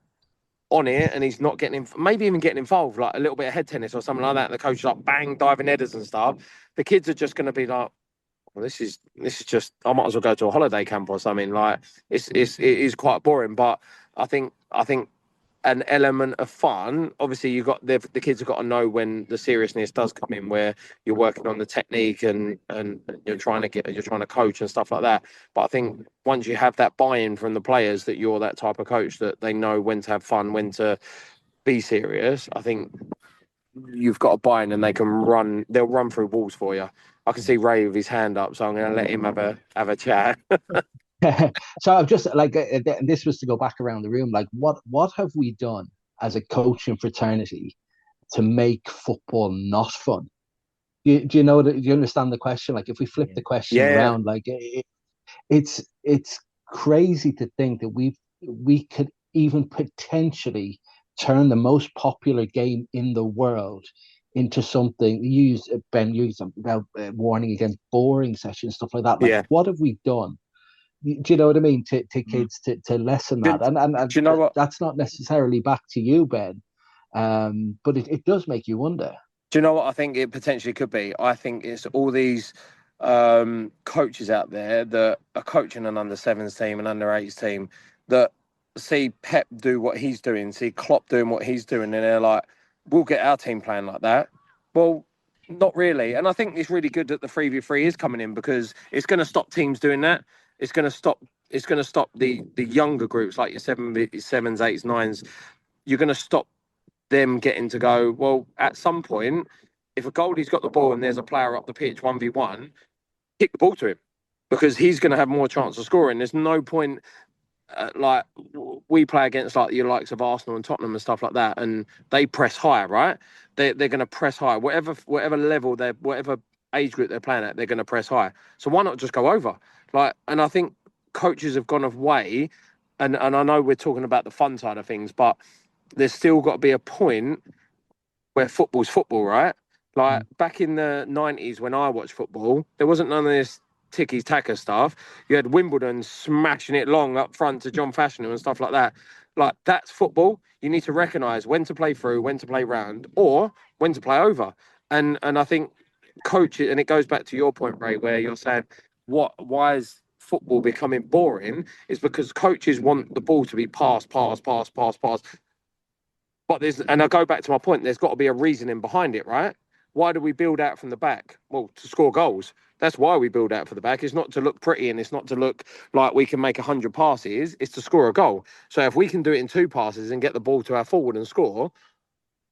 on it and he's not maybe even getting involved, like a little bit of head tennis or something like that, and the coach is like bang, diving headers and stuff, the kids are just going to be like, well, this is just, I might as well go to a holiday camp or something. Like it is quite boring. But I think an element of fun, obviously you got the kids have got to know when the seriousness does come in, where you're working on the technique and you're trying to coach and stuff like that. But I think once you have that buy-in from the players that you're that type of coach, that they know when to have fun, when to be serious, I think you've got a buy-in and they'll run through walls for you. I can see Ray with his hand up, so I'm going to let him have a chat. So I've just this was to go back around the room. Like, what have we done as a coaching fraternity to make football not fun? Do you know that? Do you understand the question? Like, if we flip the question around, like it's crazy to think that we could even potentially turn the most popular game in the world into something. Ben used something about warning against boring sessions, stuff like that. Like, what have we done? Do you know what I mean? To kids to lessen that, and do you know what? That's not necessarily back to you, Ben, but it does make you wonder. Do you know what I think it potentially could be? I think it's all these coaches out there that are coaching an under sevens team and under eights team that see Pep do what he's doing, see Klopp doing what he's doing, and they're like, "We'll get our team playing like that." Well, not really. And I think it's really good that the 3v3 is coming in, because it's going to stop teams doing that. It's going to stop the younger groups like your sevens, eights, nines. You're going to stop them getting to go, well, at some point, if a goalie's got the ball and there's a player up the pitch 1v1, kick the ball to him, because he's going to have more chance of scoring. There's no point like we play against like your likes of Arsenal and Tottenham and stuff like that, and they press high, right? They're going to press high, whatever level they're, whatever age group they're playing at, they're going to press high. So why not just go over? Like, and I think coaches have gone away, and I know we're talking about the fun side of things, but there's still got to be a point where football's football, right? Like back in the 90s when I watched football, there wasn't none of this ticky-taka stuff. You had Wimbledon smashing it long up front to John Fashionable and stuff like that. Like, that's football. You need to recognise when to play through, when to play round, or when to play over. And I think coaches, and it goes back to your point, Ray, where you're saying, why is football becoming boring? Is because coaches want the ball to be pass. But and I go back to my point, there's got to be a reasoning behind it, right? Why do we build out from the back? Well, to score goals. That's why we build out for the back. It's not to look pretty and it's not to look like we can make 100 passes. It's to score a goal. So if we can do it in 2 passes and get the ball to our forward and score,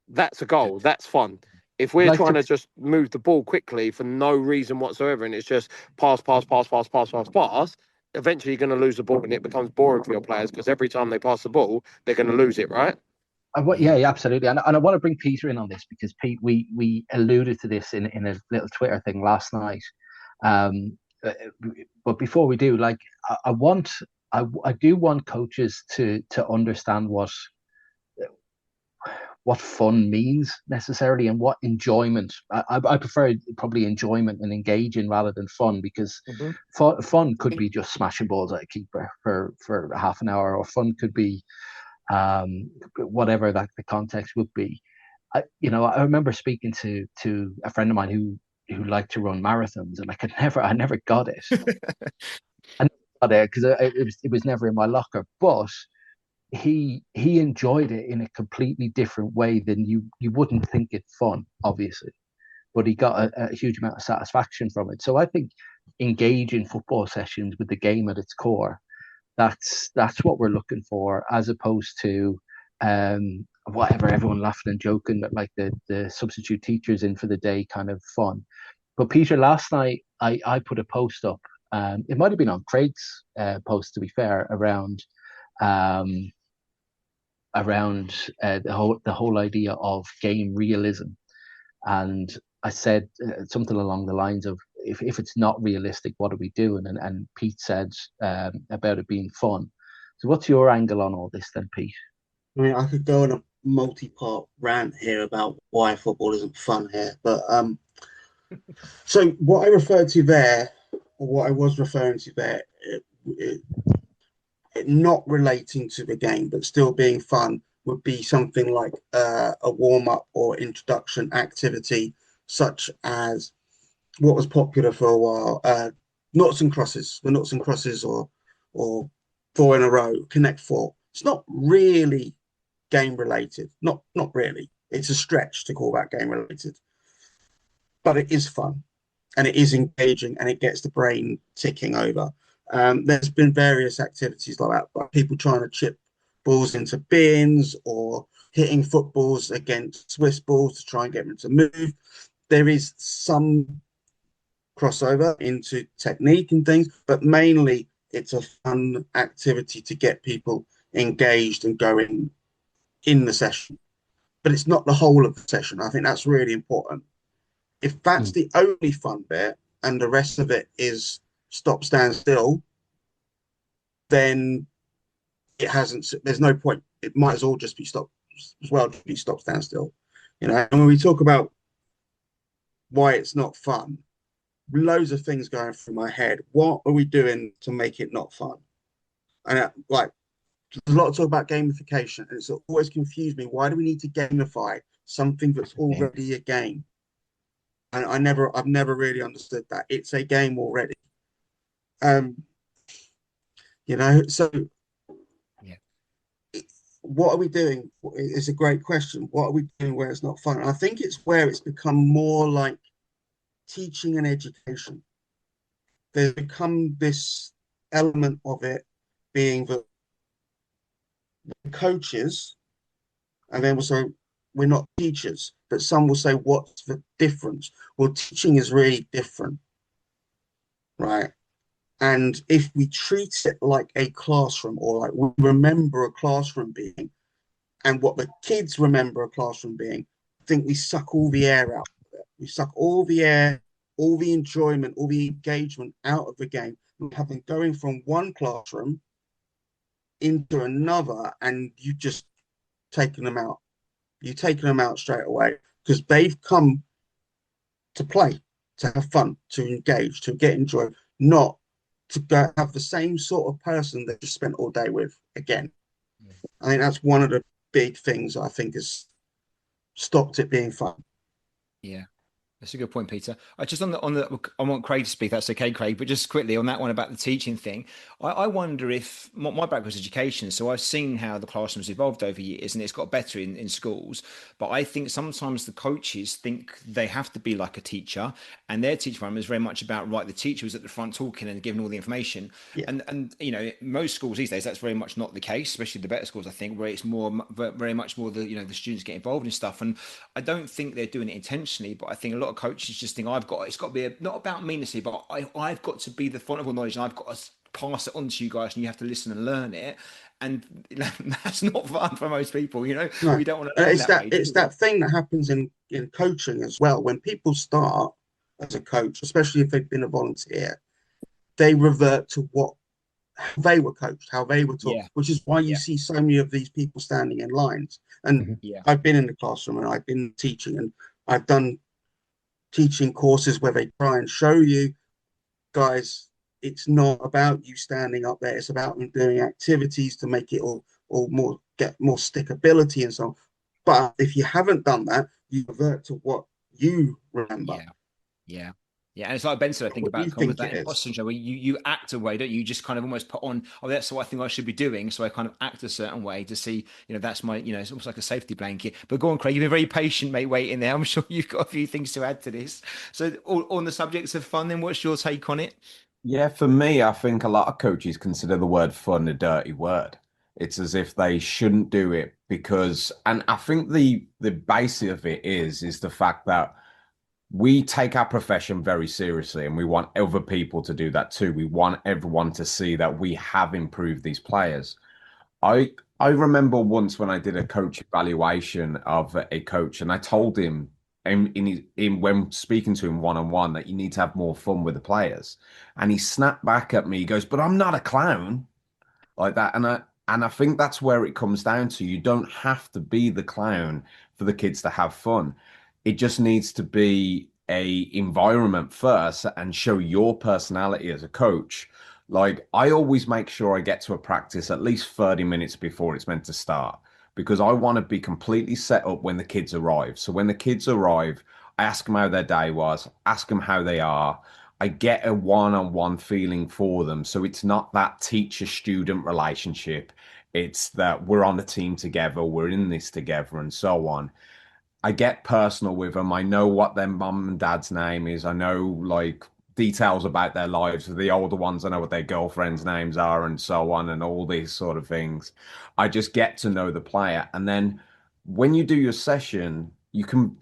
that's a goal. That's fun. If we're trying to just move the ball quickly for no reason whatsoever and it's just pass, eventually you're going to lose the ball and it becomes boring for your players because every time they pass the ball, they're going to lose it, right? Yeah, absolutely. And I want to bring Peter in on this because Pete, we alluded to this in a little Twitter thing last night. But before we do, like, I do want coaches to understand what fun means necessarily and what enjoyment. I prefer probably enjoyment and engaging rather than fun because fun could be just smashing balls at a keeper for half an hour, or fun could be whatever that the context would be. I remember speaking to a friend of mine who liked to run marathons, and I never got it. I never got it because it was never in my locker. But he enjoyed it in a completely different way than you wouldn't think it fun, obviously. But he got a huge amount of satisfaction from it. So I think engaging football sessions with the game at its core, that's what we're looking for, as opposed to whatever, everyone laughing and joking that like the substitute teachers in for the day kind of fun. But Peter, last night I put a post up. It might have been on Craig's post, to be fair, around the whole idea of game realism, and I said something along the lines of, if it's not realistic, what are we doing? And Pete said about it being fun. So what's your angle on all this then, Pete? I mean, I could go on a multi-part rant here about why football isn't fun here, but so what I referred to there, or what I was referring to there, it not relating to the game, but still being fun, would be something like a warm-up or introduction activity, such as what was popular for a while, noughts and crosses, or 4 in a row, Connect 4. It's not really game related, not really. It's a stretch to call that game related, but it is fun and it is engaging and it gets the brain ticking over. There's been various activities like that, like people trying to chip balls into bins or hitting footballs against Swiss balls to try and get them to move. There is some crossover into technique and things, but mainly it's a fun activity to get people engaged and going in the session. But it's not the whole of the session. I think that's really important. If that's the only fun bit and the rest of it is stop, stand still, then there's no point. It might as well just be stop, stand still. And when we talk about why it's not fun, loads of things going through my head. What are we doing to make it not fun? And there's a lot of talk about gamification, and it's always confused me. Why do we need to gamify something that's already a game? And I've never really understood that. It's a game already. So what are we doing? It's a great question. What are we doing where it's not fun? And I think it's where it's become more like teaching and education. There's become this element of it being that coaches, and then also we're not teachers, but some will say, what's the difference? Well, teaching is really different, right? And if we treat it like a classroom, or like we remember a classroom being, and what the kids remember a classroom being, I think we suck all the air out of it. We suck all the air, all the enjoyment, all the engagement out of the game. We have them going from one classroom into another, and you just taking them out. You're taking them out straight away because they've come to play, to have fun, to engage, to get enjoyed, not to go have the same sort of person that you spent all day with again. I think that's one of the big things I think has stopped it being fun. Yeah. That's a good point, Peter. I just I want Craig to speak. That's okay, Craig. But just quickly on that one about the teaching thing, I wonder if my background is education, so I've seen how the classroom's evolved over years, and it's got better in schools. But I think sometimes the coaches think they have to be like a teacher, and their teaching environment is very much about the teacher was at the front talking and giving all the information. Yeah. And most schools these days that's very much not the case, especially the better schools I think, where it's very much more the students get involved in stuff. And I don't think they're doing it intentionally, but I think a lot of coaches just think it's got to be not about me necessarily, but I've got to be the font of all knowledge and I've got to pass it on to you guys and you have to listen and learn it. And that's not fun for most people, No. We don't want to learn it's that thing that happens in coaching as well. When people start as a coach, especially if they've been a volunteer, they revert to how they were coached, how they were taught, which is why you see so many of these people standing in lines. And I've been in the classroom and I've been teaching, and I've done teaching courses where they try and show you, guys, it's not about you standing up there. It's about doing activities to make it all get more stickability and so on. But if you haven't done that, you revert to what you remember. Yeah. And it's like Ben said, I think about that imposter syndrome, where you act a way, don't you? You just kind of almost put on, that's what I think I should be doing. So I kind of act a certain way to see, that's my, it's almost like a safety blanket. But go on, Craig, you've been very patient, mate, waiting there. I'm sure you've got a few things to add to this. So on the subjects of fun, then what's your take on it? Yeah, for me, I think a lot of coaches consider the word fun a dirty word. It's as if they shouldn't do it because, and I think the basis of it is the fact that we take our profession very seriously and we want other people to do that too. We want everyone to see that we have improved these players. I remember once when I did a coach evaluation of a coach, and I told him in when speaking to him one-on-one that you need to have more fun with the players. And he snapped back at me. He goes, "But I'm not a clown," like that. And I think that's where it comes down to. You don't have to be the clown for the kids to have fun. It just needs to be a environment first and show your personality as a coach. Like I always make sure I get to a practice at least 30 minutes before it's meant to start because I want to be completely set up when the kids arrive. So when the kids arrive, I ask them how their day was, ask them how they are. I get a one-on-one feeling for them. So it's not that teacher-student relationship. It's that we're on a team together, we're in this together, and so on. I get personal with them. I know what their mum and dad's name is. I know like details about their lives. The older ones, I know what their girlfriends' names are and so on and all these sort of things. I just get to know the player. And then when you do your session, you can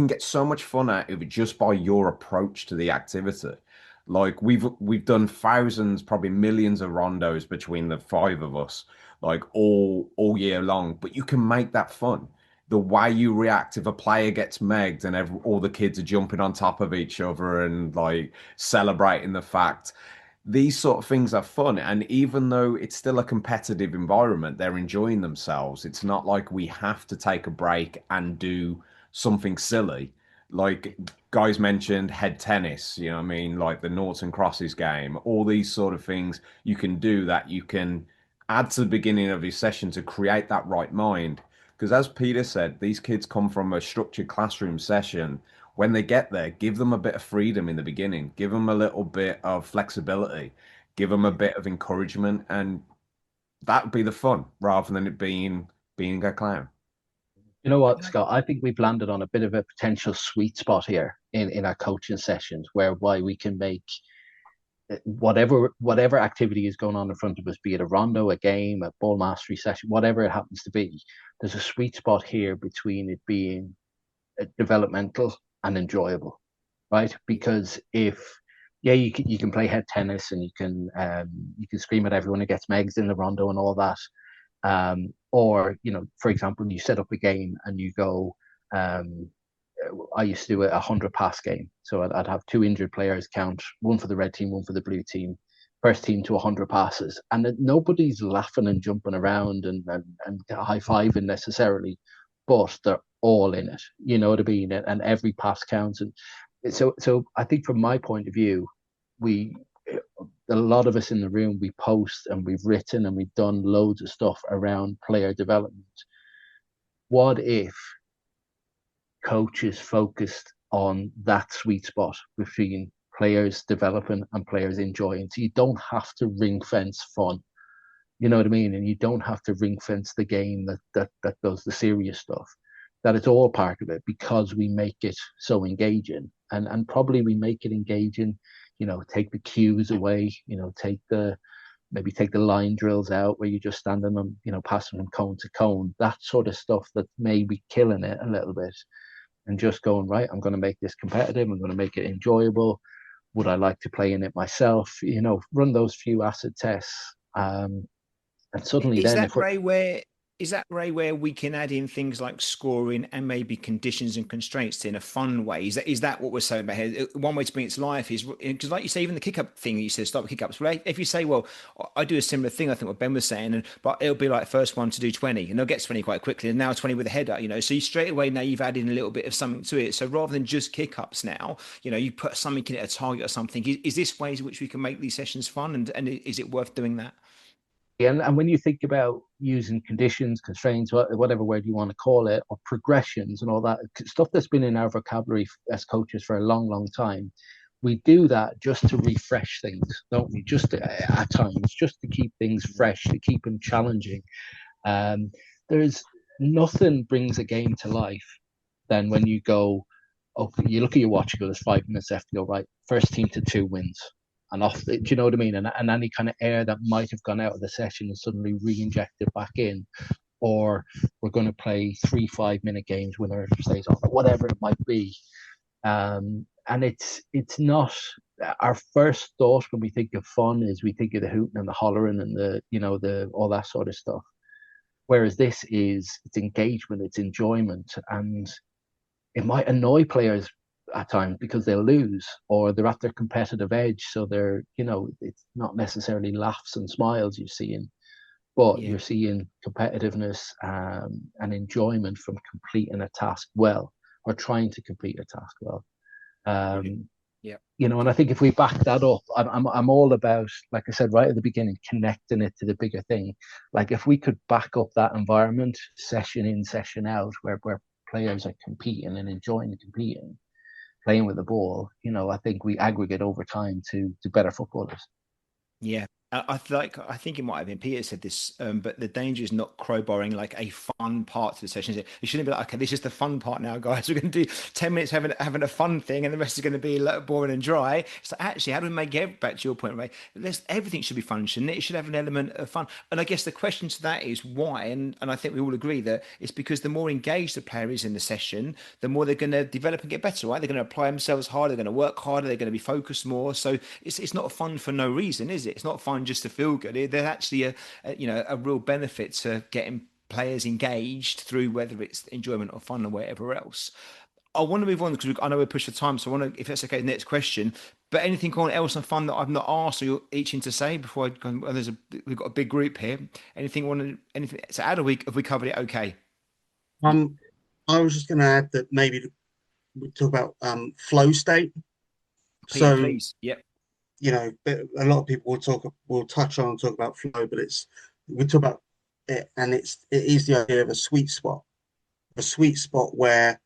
get so much fun out of it just by your approach to the activity. Like we've done thousands, probably millions of rondos between the five of us, like all year long. But you can make that fun. The way you react if a player gets megged and all the kids are jumping on top of each other and like celebrating the fact, these sort of things are fun. And even though it's still a competitive environment, they're enjoying themselves. It's not like we have to take a break and do something silly. Like guys mentioned head tennis, you know what I mean? Like the noughts and crosses game, all these sort of things you can do that you can add to the beginning of your session to create that right mind. Because as Peter said, these kids come from a structured classroom session. When they get there, give them a bit of freedom in the beginning, give them a little bit of flexibility, give them a bit of encouragement, and that would be the fun rather than it being a clown. You know what, Scott? I think we've landed on a bit of a potential sweet spot here in our coaching sessions, whereby we can make whatever activity is going on in front of us, be it a rondo, a game, a ball mastery session, whatever it happens to be, there's a sweet spot here between it being developmental and enjoyable, right? Because if yeah, you can play head tennis, and you can scream at everyone who gets megs in the rondo and all that. Or, for example, you set up a game and you go, um, I used to do a 100 pass game. So I'd have two injured players count, one for the red team, one for the blue team, first team to 100 passes. And nobody's laughing and jumping around and high fiving necessarily, but they're all in it. You know what I mean? And every pass counts. And so I think from my point of view, we a lot of us in the room, we post and we've written and we've done loads of stuff around player development. What if coaches focused on that sweet spot between players developing and players enjoying? So you don't have to ring fence fun. You know what I mean? And you don't have to ring fence the game that does the serious stuff. That it's all part of it, because we make it so engaging. And probably we make it engaging, take the cues away, maybe take the line drills out where you're just standing on, passing from cone to cone, that sort of stuff that may be killing it a little bit. And just going, right, I'm going to make this competitive, I'm going to make it enjoyable. Would I like to play in it myself? Run those few acid tests. And suddenly Is then that Ray where we can add in things like scoring and maybe conditions and constraints in a fun way? Is that what we're saying about here? One way to bring it to life is because, like you say, even the kick up thing you said, start with kick ups. Well, if you say, well, I do a similar thing, I think what Ben was saying, but it'll be like first one to do 20, and they'll get 20 quite quickly, and now 20 with a header, so you straight away now you've added a little bit of something to it. So rather than just kick ups now, you put something in it, a target or something. Is this ways in which we can make these sessions fun, and is it worth doing that? And when you think about using conditions, constraints, whatever word you want to call it, or progressions and all that stuff that's been in our vocabulary as coaches for a long, long time, we do that just to refresh things, don't we? Just at times, just to keep things fresh, to keep them challenging. There's nothing brings a game to life than when you go, okay, you look at your watch, you go, there's 5 minutes left, you go, right, first team to 2 wins. And off, do you know what I mean? And any kind of air that might have gone out of the session is suddenly re-injected back in. Or we're going to play 3 5-minute games, winner stays on, whatever it might be. And it's not our first thought when we think of fun is we think of the hooting and the hollering and the all that sort of stuff. Whereas this is, it's engagement, it's enjoyment, and it might annoy players at times because they'll lose or they're at their competitive edge. So they're, it's not necessarily laughs and smiles you're seeing, but you're seeing competitiveness and enjoyment from completing a task well, or trying to complete a task well. And I think if we back that up, I'm all about, like I said right at the beginning, connecting it to the bigger thing. Like if we could back up that environment, session in, session out, where players are competing and enjoying competing, playing with the ball, I think we aggregate over time to better footballers. Yeah. I think it might have been Peter said this, but the danger is not crowbarring like a fun part to the session. It shouldn't be like, okay, this is the fun part now, guys. We're going to do 10 minutes having a fun thing, and the rest is going to be like boring and dry. So actually, how do we make it, back to your point, Ray? Everything should be fun, shouldn't it? It should have an element of fun. And I guess the question to that is why? And I think we all agree that it's because the more engaged the player is in the session, the more they're going to develop and get better, right? They're going to apply themselves harder, they're going to work harder, they're going to be focused more. So it's not fun for no reason, is it? It's not fun just to feel good. There's actually a real benefit to getting players engaged through whether it's enjoyment or fun or whatever else. I want to move on because I know we're pushed for time, so I want to, if that's okay, next question. But anything else on fun that I've not asked or you're itching to say before I go? We've got a big group here. Anything to add, or have we covered it? Okay. I was just going to add that maybe we talk about flow state. Peter, please. Yep. A lot of people will touch on and talk about flow, but we talk about it, and it is the idea of a sweet spot where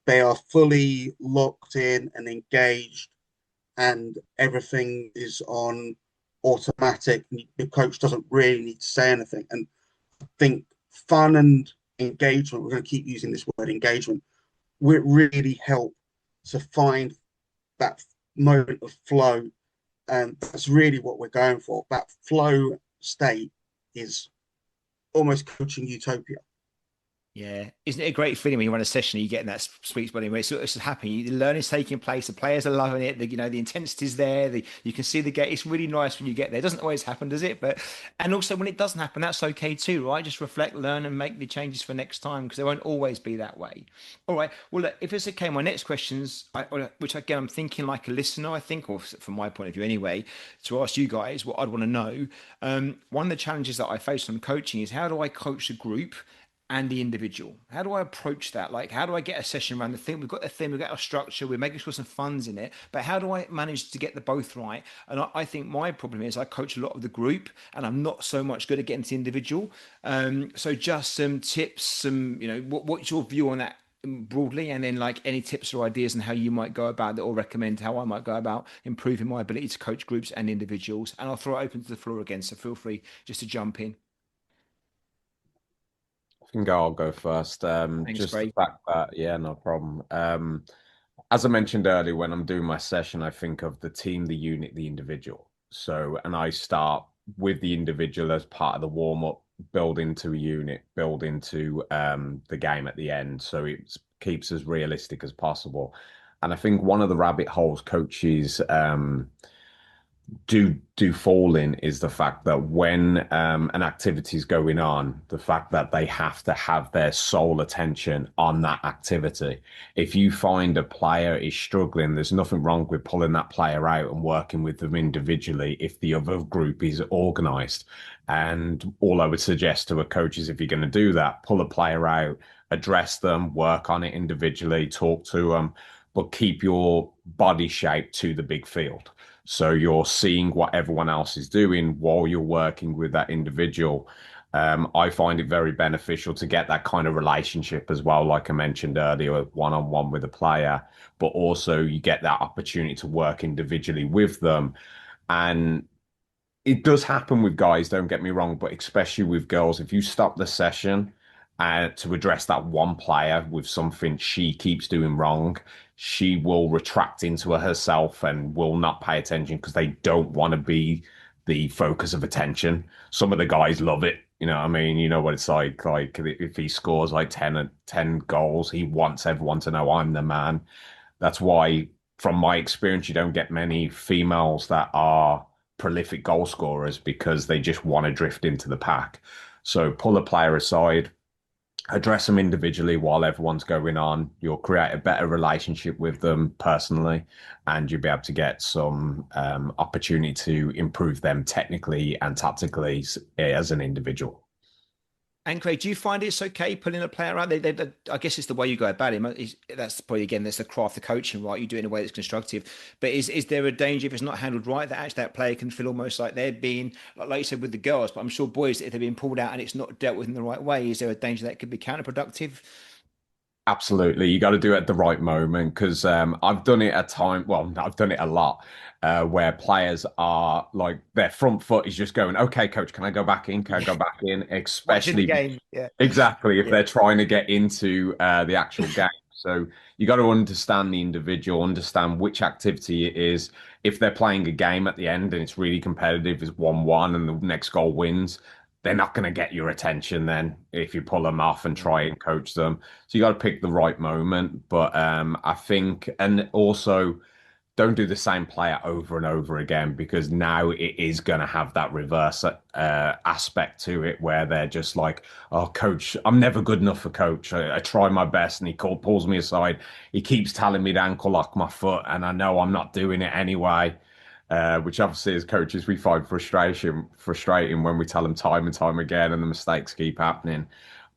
they are fully locked in and engaged, and everything is on automatic. The coach doesn't really need to say anything. And I think fun and engagement, we're going to keep using this word engagement, will really help to find that moment of flow. And that's really what we're going for. That flow state is almost coaching utopia. Yeah, isn't it a great feeling when you run a session, you get in that sweet spot anyway? So it's happy. The learning's taking place. The players are loving it. The intensity's there. You can see the gate. It's really nice when you get there. It doesn't always happen, does it? But and also when it doesn't happen, that's okay too, right? Just reflect, learn, and make the changes for next time because they won't always be that way. All right. Well, look, if it's okay, my next questions, which again I'm thinking like a listener, I think, or from my point of view anyway, to ask you guys what I'd want to know. One of the challenges that I face on coaching is how do I coach a group and the individual? How do I approach that? Like, how do I get a session around the thing? We've got the thing, we've got our structure, we're making sure some funds in it, but how do I manage to get the both right? And I think my problem is I coach a lot of the group and I'm not so much good at getting to the individual. So just some tips, what's your view on that broadly? And then like any tips or ideas on how you might go about it or recommend how I might go about improving my ability to coach groups and individuals. And I'll throw it open to the floor again. So feel free just to jump in. I'll go first. Thanks, Just the Craig. fact that, yeah, no problem. As I mentioned earlier, when I'm doing my session, I think of the team, the unit, the individual. So, and I start with the individual as part of the warm up, build into a unit, build into the game at the end. So it keeps as realistic as possible. And I think one of the rabbit holes coaches do fall in is the fact that when an activity is going on, the fact that they have to have their sole attention on that activity. If you find a player is struggling, there's nothing wrong with pulling that player out and working with them individually if the other group is organized. And all I would suggest to a coach is if you're going to do that, pull a player out, address them, work on it individually, talk to them, but keep your body shape to the big field. So you're seeing what everyone else is doing while you're working with that individual. I find it very beneficial to get that kind of relationship as well, like I mentioned earlier, one-on-one with a player, but also you get that opportunity to work individually with them. And it does happen with guys, don't get me wrong, but especially with girls, if you stop the session to address that one player with something she keeps doing wrong, she will retract into herself and will not pay attention because they don't want to be the focus of attention. Some of the guys love it. You know what I mean? You know what it's like. Like if he scores like 10 goals, he wants everyone to know I'm the man. That's why, from my experience, you don't get many females that are prolific goal scorers because they just want to drift into the pack. So pull a player aside, address them individually while everyone's going on. You'll create a better relationship with them personally, and you'll be able to get some opportunity to improve them technically and tactically as an individual. And Craig, do you find it's okay pulling a player out? I guess it's the way you go about it. That's probably again, that's the craft of coaching, right? You do it in a way that's constructive. But is there a danger if it's not handled right that actually that player can feel almost like they're being, like you said with the girls, but I'm sure boys, if they're being pulled out and it's not dealt with in the right way, is there a danger that could be counterproductive? Absolutely. You got to do it at the right moment because I've done it at time. Well, I've done it a lot where players are like their front foot is just going, okay, coach, can I go back in? Can I go back in? Watching the Especially game, yeah. exactly if Yeah. they're trying to get into the actual game. So you got to understand the individual, understand which activity it is. If they're playing a game at the end and it's really competitive, it's 1-1 and the next goal wins, they're not going to get your attention then if you pull them off and try and coach them. So you got to pick the right moment. But I think, and also don't do the same player over and over again because now it is going to have that reverse aspect to it where they're just like, oh, coach, I'm never good enough for coach. I try my best and pulls me aside. He keeps telling me to ankle lock my foot and I know I'm not doing it anyway. Which obviously as coaches we find frustrating when we tell them time and time again and the mistakes keep happening.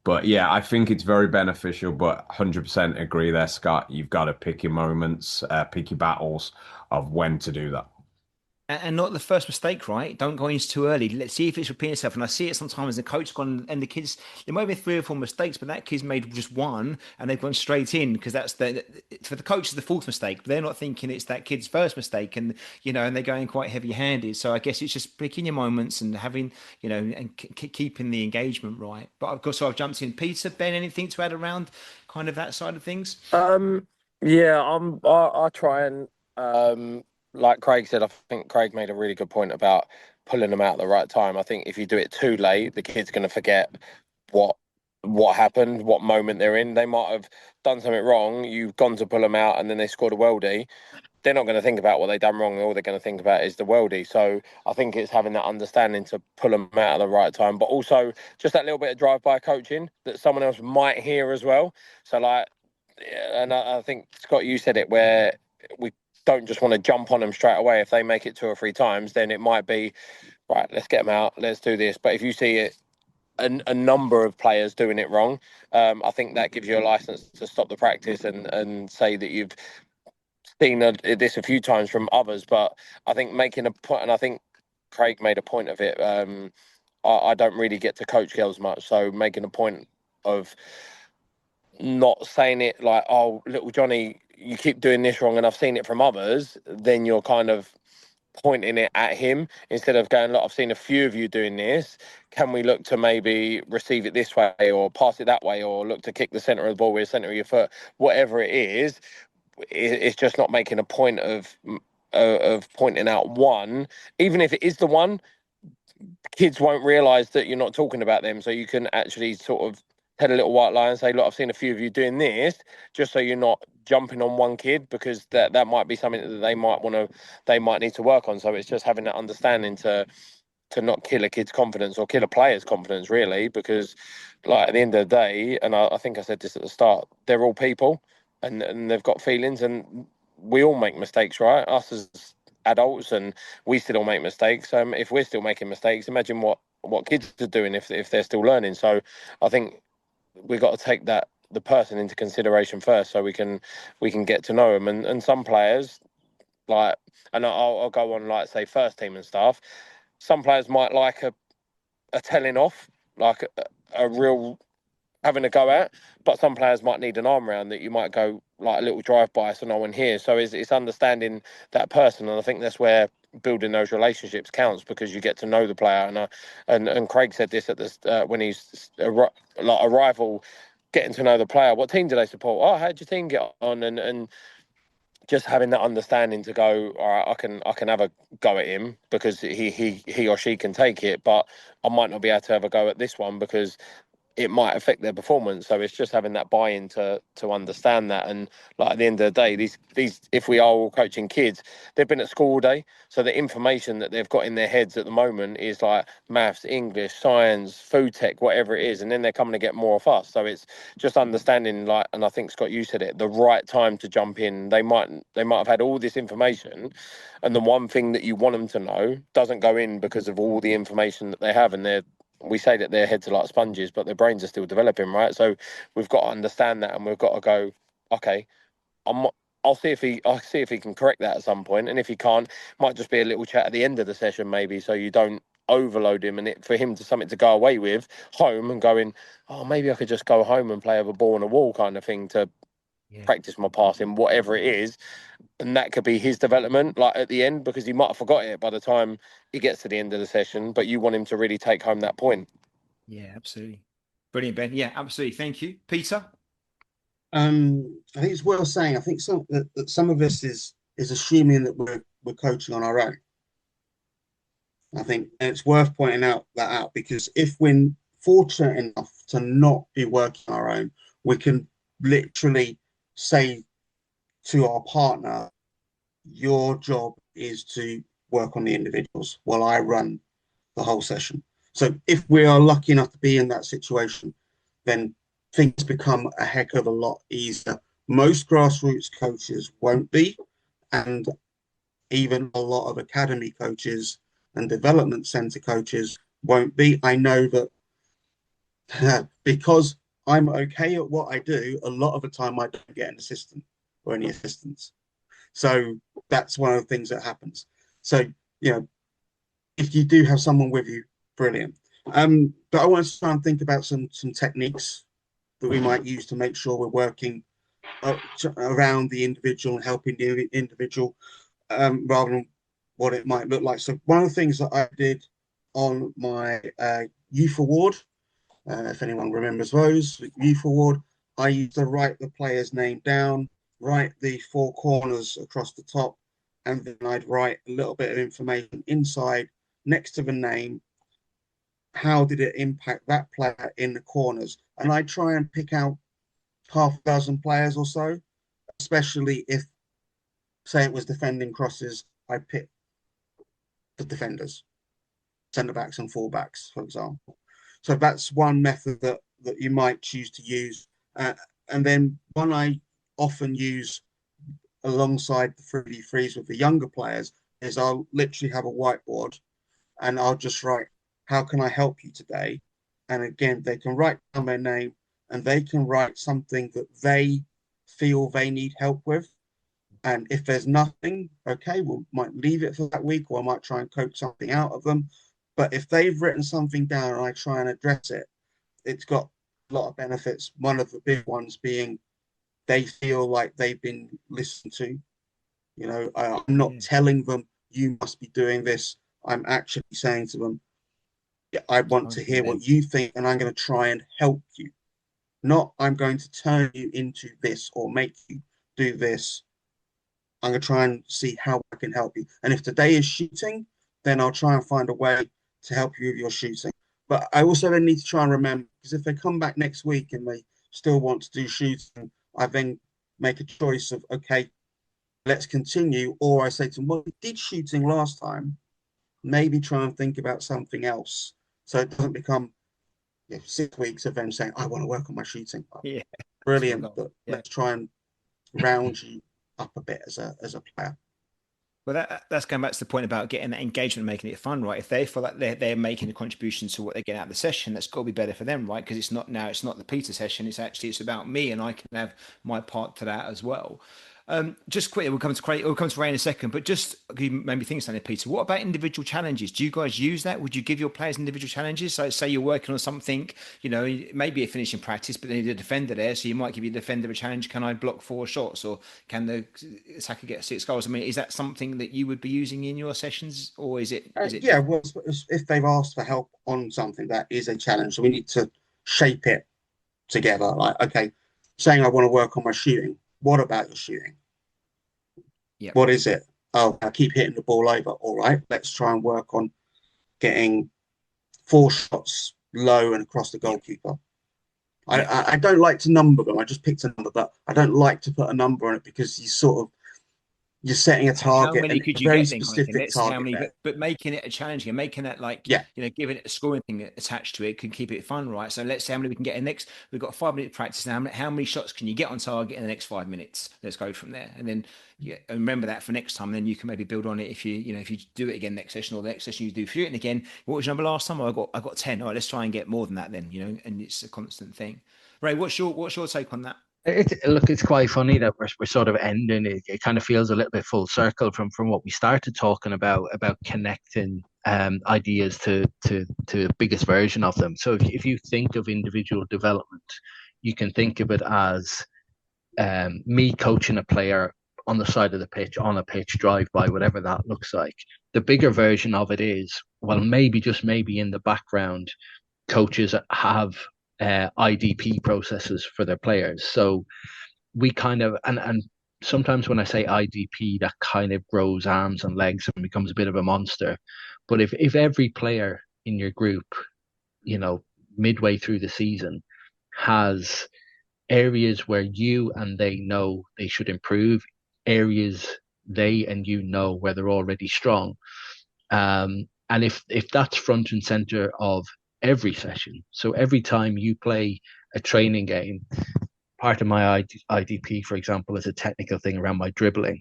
But yeah, I think it's very beneficial, but 100% agree there, Scott. You've got to pick your moments, pick your battles of when to do that. And not the first mistake, right? Don't go in too early. Let's see if it's repeating itself. And I see it sometimes the coach gone and the kids, there might be 3 or 4 mistakes, but that kid's made just one and they've gone straight in because that's for the coach is the fourth mistake. But they're not thinking it's that kid's first mistake and, and they're going quite heavy handed. So I guess it's just picking your moments and having, and keeping the engagement right. But of course, so I've jumped in. Peter, Ben, anything to add around kind of that side of things? Yeah, I try and, like Craig said, I think Craig made a really good point about pulling them out at the right time. I think if you do it too late, the kid's going to forget what what happened, what moment they're in. They might have done something wrong. You've gone to pull them out, and then they scored a worldie. They're not going to think about what they've done wrong. All they're going to think about is the worldie. So I think it's having that understanding to pull them out at the right time, but also just that little bit of drive-by coaching that someone else might hear as well. So and I think, Scott, you said it, where we don't just want to jump on them straight away. If they make it 2 or 3 times, then it might be, right, let's get them out, let's do this. But if you see it, a number of players doing it wrong, I think that gives you a license to stop the practice and say that you've seen this a few times from others. But I think making a point, and I think Craig made a point of it. I don't really get to coach girls much, so making a point of not saying it like, oh, little Johnny, you keep doing this wrong, and I've seen it from others. Then you're kind of pointing it at him instead of going, look, I've seen a few of you doing this. Can we look to maybe receive it this way or pass it that way, or look to kick the centre of the ball with the centre of your foot? Whatever it is, it's just not making a point of pointing out one, even if it is the one. Kids won't realise that you're not talking about them, so you can actually sort of tell a little white lie and say, look, I've seen a few of you doing this, just so you're not jumping on one kid, because that might be something that they might need to work on. So it's just having that understanding to not kill a kid's confidence or kill a player's confidence, really, because like at the end of the day, and I think I said this at the start, they're all people, and they've got feelings, and we all make mistakes, right? Us as adults, and we still all make mistakes. If we're still making mistakes, imagine what kids are doing if they're still learning. So I think we've got to take the person into consideration first, so we can get to know them. And some players, like, and I'll go on, like, say, first team and stuff. Some players might like a telling off, like a real having a go at, but some players might need an arm round that you might go like a little drive by so no one hears. So it's understanding that person, and I think that's where building those relationships counts, because you get to know the player. And Craig said this at this when he's like a rival, getting to know the player. What team do they support? Oh, how'd your team get on? And just having that understanding to go, all right, I can have a go at him because he or she can take it, but I might not be able to have a go at this one because it might affect their performance. So it's just having that buy-in to understand that. And like at the end of the day, these if we are all coaching kids, they've been at school all day, so the information that they've got in their heads at the moment is like maths, English, science, food tech, whatever it is, and then they're coming to get more of us. So it's just understanding, like, and I think Scott, you said it, the right time to jump in. They might have had all this information, and the one thing that you want them to know doesn't go in because of all the information that they have, and we say that their heads are like sponges, but their brains are still developing, right? So we've got to understand that, and we've got to go, okay, I'll see if he can correct that at some point, and if he can't, it might just be a little chat at the end of the session, maybe, so you don't overload him, and for him to something to go away with home and going, oh, maybe I could just go home and play with a ball on a wall kind of thing to practice my passing, whatever it is. And that could be his development, like at the end, because he might have forgot it by the time he gets to the end of the session, but you want him to really take home that point. Yeah, absolutely. Brilliant, Ben. Yeah, absolutely. Thank you. Peter? I think it's worth saying, I think that some of this is assuming that we're coaching on our own. I think it's worth pointing out because if we're fortunate enough to not be working on our own, we can literally say to our partner, your job is to work on the individuals while I run the whole session. So if we are lucky enough to be in that situation, then things become a heck of a lot easier. Most grassroots coaches won't be, and even a lot of academy coaches and development center coaches won't be. I know that because I'm okay at what I do, a lot of the time I don't get an assistant or any assistants. So that's one of the things that happens. So, if you do have someone with you, brilliant. But I want to try and think about some techniques that we might use to make sure we're working around the individual and helping the individual rather than what it might look like. So one of the things that I did on my youth award, if anyone remembers those, youth award, I used to write the player's name down, write the 4 corners across the top, and then I'd write a little bit of information inside next to the name, how did it impact that player in the corners? And I try and pick out half a dozen players or so, especially if, say, it was defending crosses, I pick the defenders, centre backs and full backs, for example. So that's one method that you might choose to use. And then one I often use alongside the 3v3s with the younger players is I'll literally have a whiteboard and I'll just write, how can I help you today? And again, they can write down their name and they can write something that they feel they need help with. And if there's nothing, okay, we might leave it for that week, or I might try and coach something out of them. But if they've written something down and I try and address it, it's got a lot of benefits. One of the big ones being they feel like they've been listened to. You know, I'm not telling them you must be doing this. I'm actually saying to them, yeah, I want to hear what you think, and I'm going to try and help you. Not I'm going to turn you into this or make you do this. I'm going to try and see how I can help you. And if today is shooting, then I'll try and find a way to help you with your shooting. But I also then need to try and remember, because if they come back next week and they still want to do shooting, I then make a choice of, okay, let's continue. Or I say to them, well, we did shooting last time. Maybe try and think about something else. So it doesn't become 6 weeks of them saying, I want to work on my shooting. Yeah. Brilliant. But let's try and round you up a bit as a player. Well, that's going back to the point about getting that engagement, making it fun, right? If they feel like they're making a contribution to what they get out of the session, that's got to be better for them, right? Because it's not the Peter session. It's about me, and I can have my part to that as well. Just quickly, we'll come to Ray in a second, but just you made me think something, Peter. What about individual challenges? Do you guys use that? Would you give your players individual challenges? So say you're working on something, maybe a finishing practice, but then you need a defender there, so you might give your defender a challenge. Can I block 4 shots, or can the attacker get 6 goals? I mean, is that something that you would be using in your sessions, or is it? Yeah, well, if they've asked for help on something, that is a challenge. So we need to shape it together. Like, okay, saying I want to work on my shooting. What about your shooting? Yeah. What is it? Oh, I keep hitting the ball over. All right, let's try and work on getting 4 shots low and across the goalkeeper. Yeah. I don't like to number them. I just picked a number, but I don't like to put a number on it because you're setting a target. How many could you very get? Specific target. But making it a challenge and making it giving it a scoring thing attached to it can keep it fun, right? So let's say how many we can get in next. We've got a 5-minute practice now. How many shots can you get on target in the next 5 minutes? Let's go from there, and then remember that for next time. Then you can maybe build on it if you do it again next session, or the next session you do shooting again. What was your number last time? I got 10. All right, let's try and get more than that then. And it's a constant thing. Ray, what's your take on that? It's quite funny that we're sort of ending. It kind of feels a little bit full circle from what we started talking about connecting ideas to the biggest version of them. So if you think of individual development, you can think of it as me coaching a player on the side of the pitch, on a pitch, drive by, whatever that looks like. The bigger version of it is, well, maybe just maybe in the background, coaches have IDP processes for their players. So we kind of, and sometimes when I say IDP, that kind of grows arms and legs and becomes a bit of a monster. But if every player in your group, midway through the season has areas where you and they know they should improve, areas they and you know where they're already strong. And if that's front and center of every session, so every time you play a training game, part of my IDP, for example, is a technical thing around my dribbling.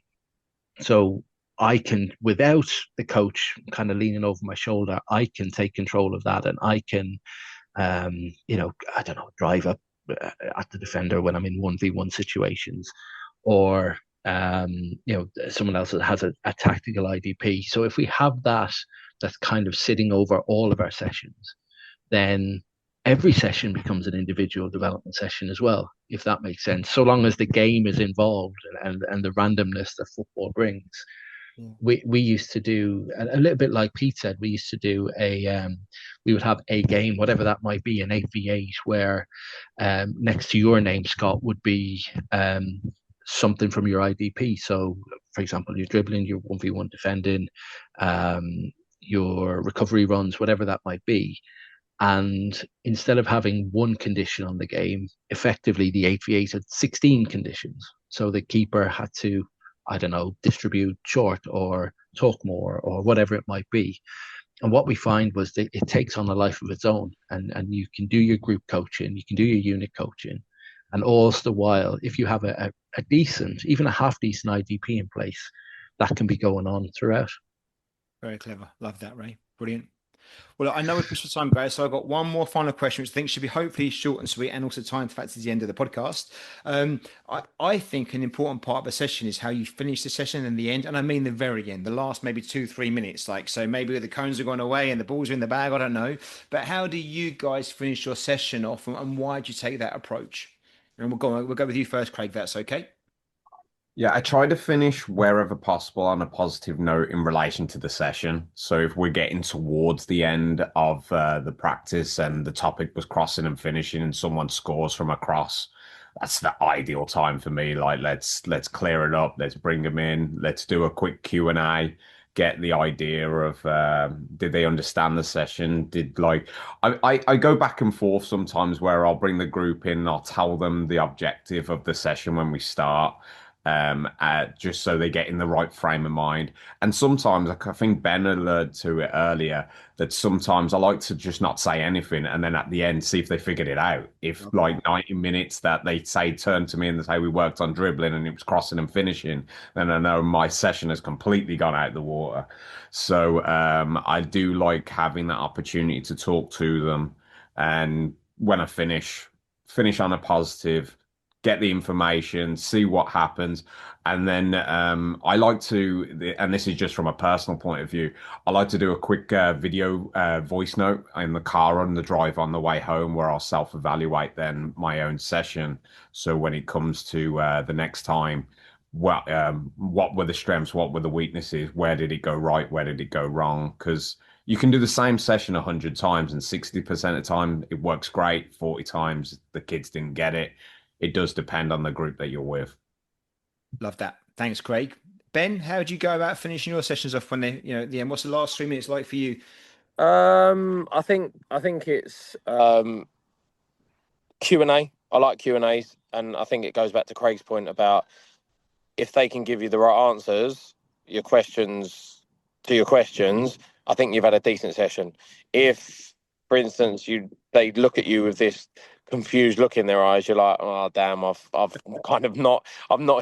So I can, without the coach kind of leaning over my shoulder, I can take control of that, and I can, drive up at the defender when I'm in 1v1 situations, or someone else that has a tactical IDP. So if we have that's kind of sitting over all of our sessions, then every session becomes an individual development session as well, if that makes sense. So long as the game is involved and the randomness that football brings. Yeah. We used to do a little bit like Pete said. We used to do we would have a game, whatever that might be, an 8v8, where next to your name, Scott, would be something from your IDP. So, for example, your dribbling, your 1v1 defending, your recovery runs, whatever that might be. And instead of having one condition on the game, effectively the 8v8 had 16 conditions. So the keeper had to, I don't know, distribute short or talk more or whatever it might be. And what we find was that it takes on a life of its own. And you can do your group coaching, you can do your unit coaching. And all the while, if you have a decent, even a half decent IDP in place, that can be going on throughout. Very clever. Love that, Ray. Brilliant. Well, I know we're pushed for time, guys, so I've got one more final question, which I think should be hopefully short and sweet and also timed to the end of the podcast. I think an important part of a session is how you finish the session in the end, and I mean the very end, the last maybe 2-3 minutes. Like, so maybe the cones have gone away and the balls are in the bag, I don't know. But how do you guys finish your session off, and why do you take that approach? And we'll go with you first, Craig, if that's okay. Yeah, I try to finish wherever possible on a positive note in relation to the session. So if we're getting towards the end of the practice and the topic was crossing and finishing and someone scores from a cross, that's the ideal time for me. Like, let's clear it up. Let's bring them in. Let's do a quick Q&A. Get the idea of did they understand the session? I go back and forth sometimes where I'll bring the group in and I'll tell them the objective of the session when we start. Just so they get in the right frame of mind. And sometimes, like I think Ben alluded to it earlier, that sometimes I like to just not say anything and then at the end see if they figured it out. If like 90 minutes that they say turn to me and they say we worked on dribbling and it was crossing and finishing, then I know my session has completely gone out the water. So I do like having that opportunity to talk to them. And when I finish on a positive, get the information, see what happens. And then I like to, and this is just from a personal point of view, I like to do a quick video voice note in the car on the drive on the way home where I'll self-evaluate then my own session. So when it comes to the next time, what were the strengths, what were the weaknesses, where did it go right, where did it go wrong? Because you can do the same session 100 times and 60% of the time it works great, 40 times the kids didn't get it. It does depend on the group that you're with. Love that. Thanks, Craig. Ben, how do you go about finishing your sessions off when they, at the end? What's the last 3 minutes like for you? I think it's Q&A. I like Q&As, and I think it goes back to Craig's point about if they can give you the right answers, your questions, I think you've had a decent session. If, for instance, they look at you with this confused look in their eyes, you're like, oh damn, I've kind of not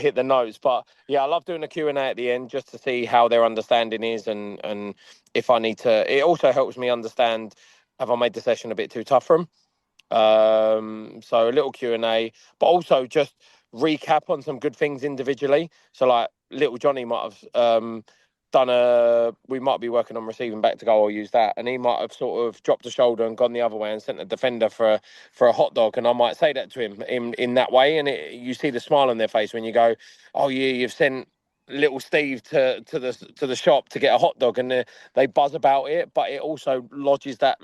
hit the notes. But yeah, I love doing a Q&A at the end just to see how their understanding is, and if I need to. It also helps me understand, have I made the session a bit too tough for them? So a little Q&A, but also just recap on some good things individually. So like little Johnny might have we might be working on receiving back to goal, or use that, and he might have sort of dropped a shoulder and gone the other way and sent a defender for a hot dog, and I might say that to him in that way, and you see the smile on their face when you go, oh yeah, you've sent little Steve to the shop to get a hot dog, and they buzz about it, but it also lodges that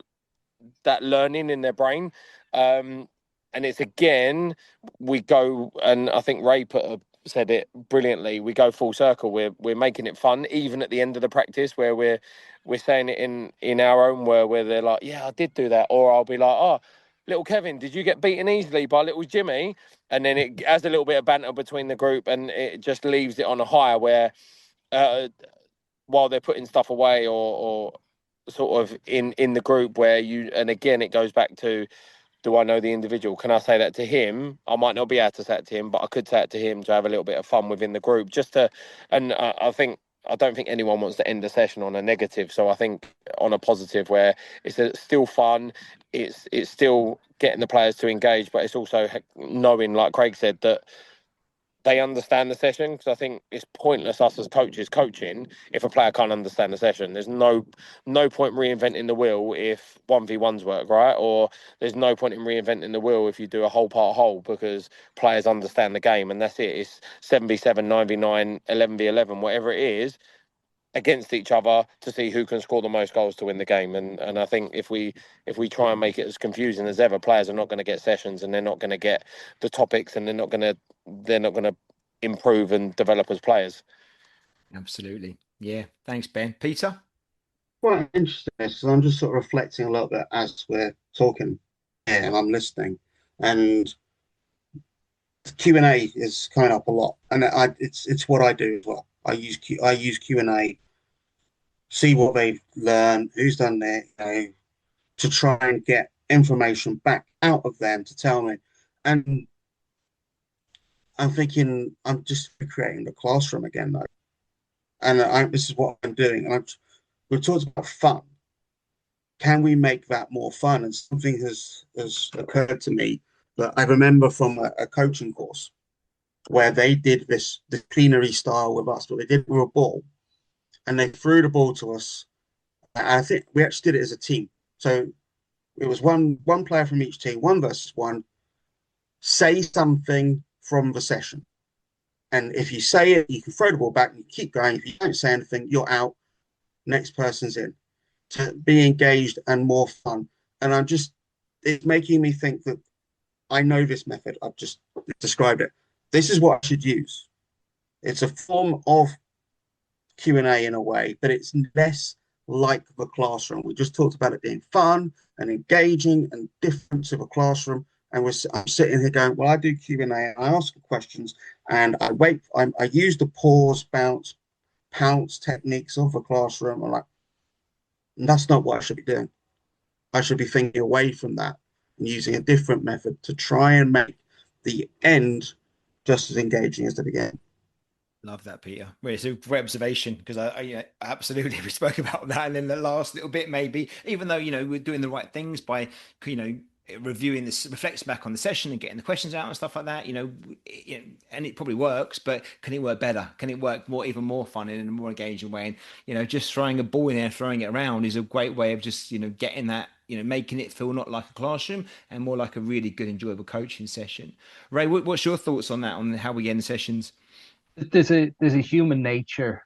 learning in their brain. And it's again, we go, and I think Ray said it brilliantly, we go full circle. We're making it fun even at the end of the practice, where we're saying it in our own word, where they're like, yeah, I did do that, or I'll be like, oh, little Kevin, did you get beaten easily by little Jimmy? And then it has a little bit of banter between the group, and it just leaves it on a higher where while they're putting stuff away or sort of in the group, where and again it goes back to, do I know the individual? Can I say that to him? I might not be able to say it to him, but I could say it to him to have a little bit of fun within the group, just to. And I don't think anyone wants to end the session on a negative. So I think on a positive, where it's still fun, it's still getting the players to engage, but it's also knowing, like Craig said, that they understand the session, because I think it's pointless us as coaches coaching if a player can't understand the session. There's no point reinventing the wheel if 1v1s work, right? Or there's no point in reinventing the wheel if you do a whole part whole, because players understand the game, and that's it. It's 7v7, 9v9, 11v11, whatever it is, against each other to see who can score the most goals to win the game. And I think if we try and make it as confusing as ever, players are not going to get sessions, and they're not going to get the topics, and they're not going to improve and develop as players. Absolutely. Yeah. Thanks, Ben. Peter? Quite interesting, because I'm just sort of reflecting a little bit as we're talking here and I'm listening, and Q&A is coming up a lot, and it's what I do as well. I use Q&A, see what they've learned, who's done it, to try and get information back out of them to tell me. And I'm thinking I'm just creating the classroom again, though. And this is what I'm doing. And we've talked about fun. Can we make that more fun? And something has occurred to me that I remember from a coaching course where they did this plenary style with us, but they did it with a ball, and they threw the ball to us. And I think we actually did it as a team. So it was one player from each team, 1 versus 1. Say something from the session, and if you say it, you can throw the ball back and you keep going. If you don't say anything, you're out. Next person's in. To be engaged and more fun. And it's making me think that I know this method. I've just described it. This is what I should use. It's a form of Q&A in a way, but it's less like the classroom. We just talked about it being fun and engaging and different to the classroom. And I'm sitting here going, well, I do Q&A, I ask questions, and I wait. I use the pause, bounce, pounce techniques of the classroom. I'm like, that's not what I should be doing. I should be thinking away from that and using a different method to try and make the end just as engaging as the beginning. Love that, Peter. Well, it's a great observation, because I absolutely, we spoke about that. And then the last little bit, maybe, even though, we're doing the right things by, reviewing this, reflects back on the session and getting the questions out and stuff like that, and it probably works, but can it work better? Can it work even more fun in a more engaging way? And, just throwing a ball in there, throwing it around is a great way of just, getting that, making it feel not like a classroom and more like a really good, enjoyable coaching session. Ray, what's your thoughts on that, on how we end sessions? There's a human nature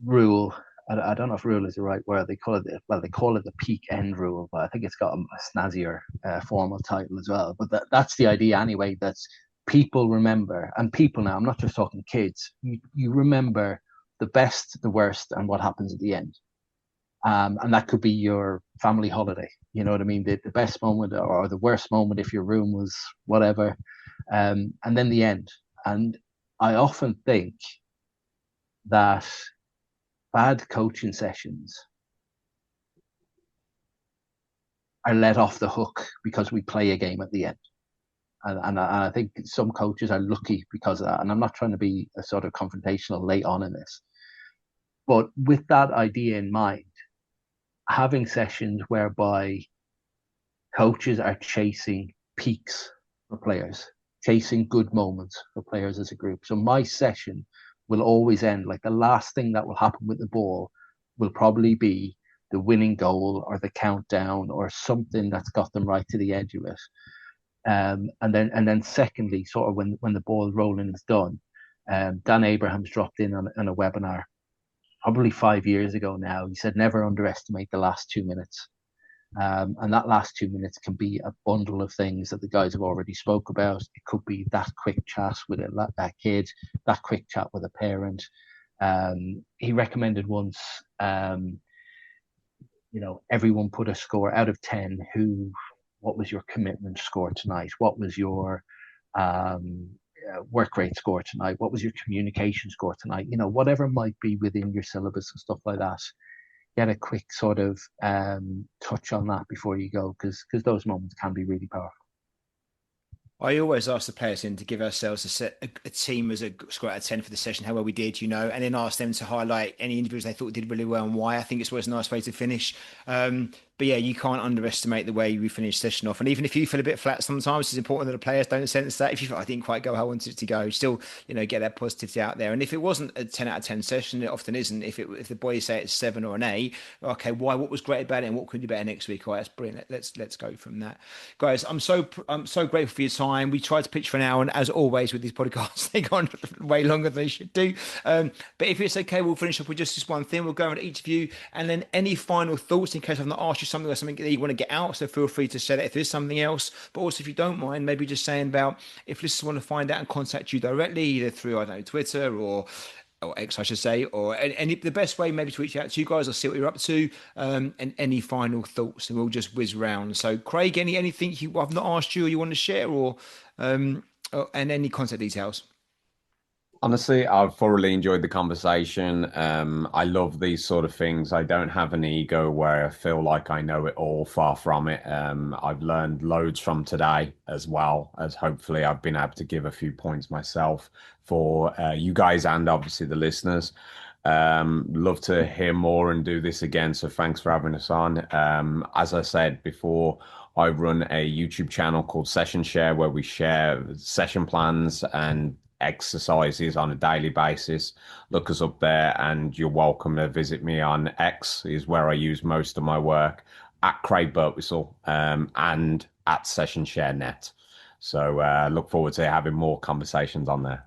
rule. I don't know if rule is the right word. They call it the peak end rule, but I think it's got a snazzier formal title as well. But that's the idea anyway. That's people remember, and people now. I'm not just talking kids. You remember the best, the worst, and what happens at the end. And that could be your family holiday. You know what I mean? The best moment or the worst moment if your room was whatever, and then the end. And I often think that bad coaching sessions are let off the hook because we play a game at the end. And I think some coaches are lucky because of that. And I'm not trying to be a sort of confrontational late on in this. But with that idea in mind, having sessions whereby coaches are chasing peaks for players, chasing good moments for players as a group. So my session will always end, like the last thing that will happen with the ball will probably be the winning goal or the countdown or something that's got them right to the edge of it. And then secondly, sort of when the ball rolling is done, Dan Abrahams dropped in on a webinar probably 5 years ago now. He said, never underestimate the last 2 minutes. And that last 2 minutes can be a bundle of things that the guys have already spoke about. It could be that quick chat with a kid, that quick chat with a parent. He recommended once, everyone put a score out of 10. What was your commitment score tonight? What was your work rate score tonight? What was your communication score tonight? Whatever might be within your syllabus and stuff like that. Get a quick sort of touch on that before you go, because those moments can be really powerful. I always ask the players in to give ourselves a team as a score out of 10 for the session, how well we did, and then ask them to highlight any individuals they thought did really well and why. I think it's always a nice way to finish. But yeah, you can't underestimate the way we finish session off. And even if you feel a bit flat sometimes, it's important that the players don't sense that. If you feel, I didn't quite go how I wanted it to go, still, get that positivity out there. And if it wasn't a 10 out of 10 session, it often isn't. If the boys say it's 7 or an 8, okay, why? What was great about it and what could we do better next week? All right, that's brilliant. Let's go from that. Guys, I'm so grateful for your time. We tried to pitch for an hour, and as always with these podcasts, they go on way longer than they should do. But if it's okay, we'll finish up with just this one thing. We'll go around each of you, and then any final thoughts in case I've not asked you something or something that you want to get out. So feel free to say that if there's something else. But also, if you don't mind, maybe just saying about if listeners want to find out and contact you directly, either through, I don't know, Twitter or or X, I should say, or any the best way maybe to reach out to you guys or see what you're up to, and any final thoughts, and we'll just whiz round. So, Craig, anything I've not asked you or you want to share, and any contact details. Honestly, I've thoroughly enjoyed the conversation. I love these sort of things. I don't have an ego where I feel like I know it all, far from it. I've learned loads from today, as well as hopefully I've been able to give a few points myself for you guys and obviously the listeners. Love to hear more and do this again. So thanks for having us on. As I said before, I run a YouTube channel called Session Share where we share session plans and exercises on a daily basis. Look us up there, and you're welcome to visit me on X, is where I use most of my work, at Craig Birtwistle, and at Session Share Net. So look forward to having more conversations on there.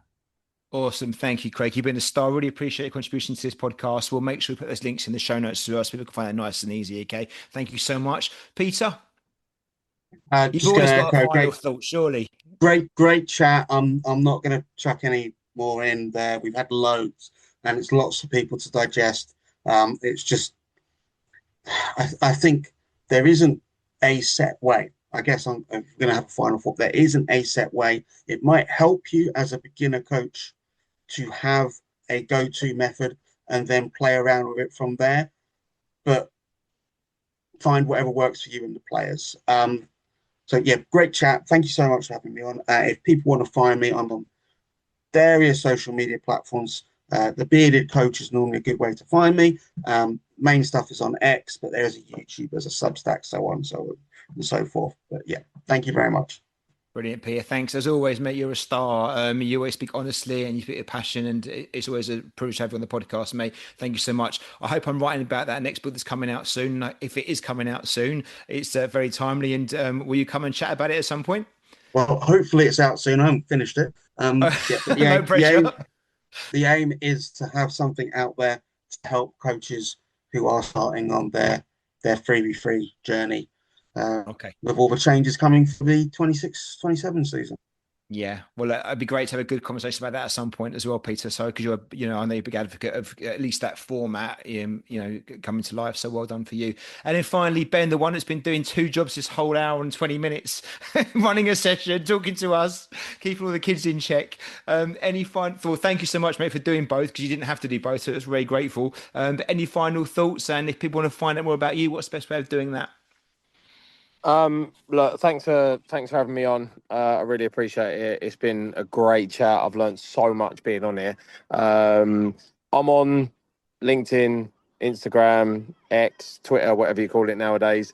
Awesome. Thank you, Craig. You've been a star. Really appreciate your contribution to this podcast. We'll make sure we put those links in the show notes as well so people can find it nice and easy. Okay. Thank you so much. Peter, you've Just always going to got a echo, final thought, surely. great chat. I'm not going to chuck any more in there. We've had loads, and it's lots of people to digest. It's just, I think there isn't a set way. I guess I'm going to have a final thought. There isn't a set way. It might help you as a beginner coach to have a go-to method and then play around with it from there. But find whatever works for you and the players. So yeah, great chat. Thank you so much for having me on. If people want to find me, I'm on various social media platforms. The Bearded Coach is normally a good way to find me. Main stuff is on X, but there's a YouTube, there's a Substack, so on, so and so forth. But yeah, thank you very much. Brilliant, Peter. Thanks. As always, mate, you're a star. You always speak honestly and you speak with passion, and it's always a privilege to have you on the podcast, mate. Thank you so much. I hope I'm writing about that next book that's coming out soon. If it is coming out soon, it's very timely. And will you come and chat about it at some point? Well, hopefully it's out soon. I haven't finished it. No pressure. The aim is to have something out there to help coaches who are starting on their 3v3 journey. Okay. With all the changes coming for the 26-27 season. Yeah, well, it'd be great to have a good conversation about that at some point as well, Peter. So, because I know you're a big advocate of at least that format, coming to life. So well done for you. And then finally, Ben, the one that's been doing two jobs this whole hour and 20 minutes, running a session, talking to us, keeping all the kids in check. Any final thought? Thank you so much, mate, for doing both, because you didn't have to do both. So it's very grateful. But any final thoughts? And if people want to find out more about you, what's the best way of doing that? Look, thanks for having me on. I really appreciate it. It's been a great chat. I've learned so much being on here. I'm on LinkedIn, Instagram, X, Twitter, whatever you call it nowadays.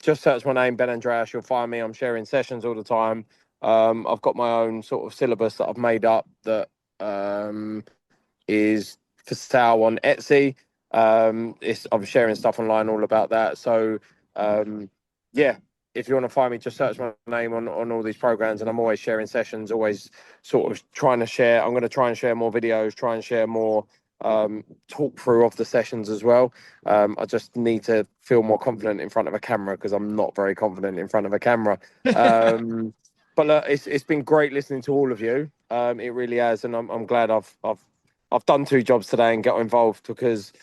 Just search my name, Ben Andreos. You'll find me. I'm sharing sessions all the time. I've got my own sort of syllabus that I've made up that is for sale on Etsy. I'm sharing stuff online all about that. So yeah, if you want to find me, just search my name on all these programs, and I'm always sharing sessions, always sort of trying to share. I'm going to try and share more videos, try and share more talk through of the sessions as well. I just need to feel more confident in front of a camera, because I'm not very confident in front of a camera. But look, it's been great listening to all of you. It really has, and I'm glad I've done two jobs today and got involved, because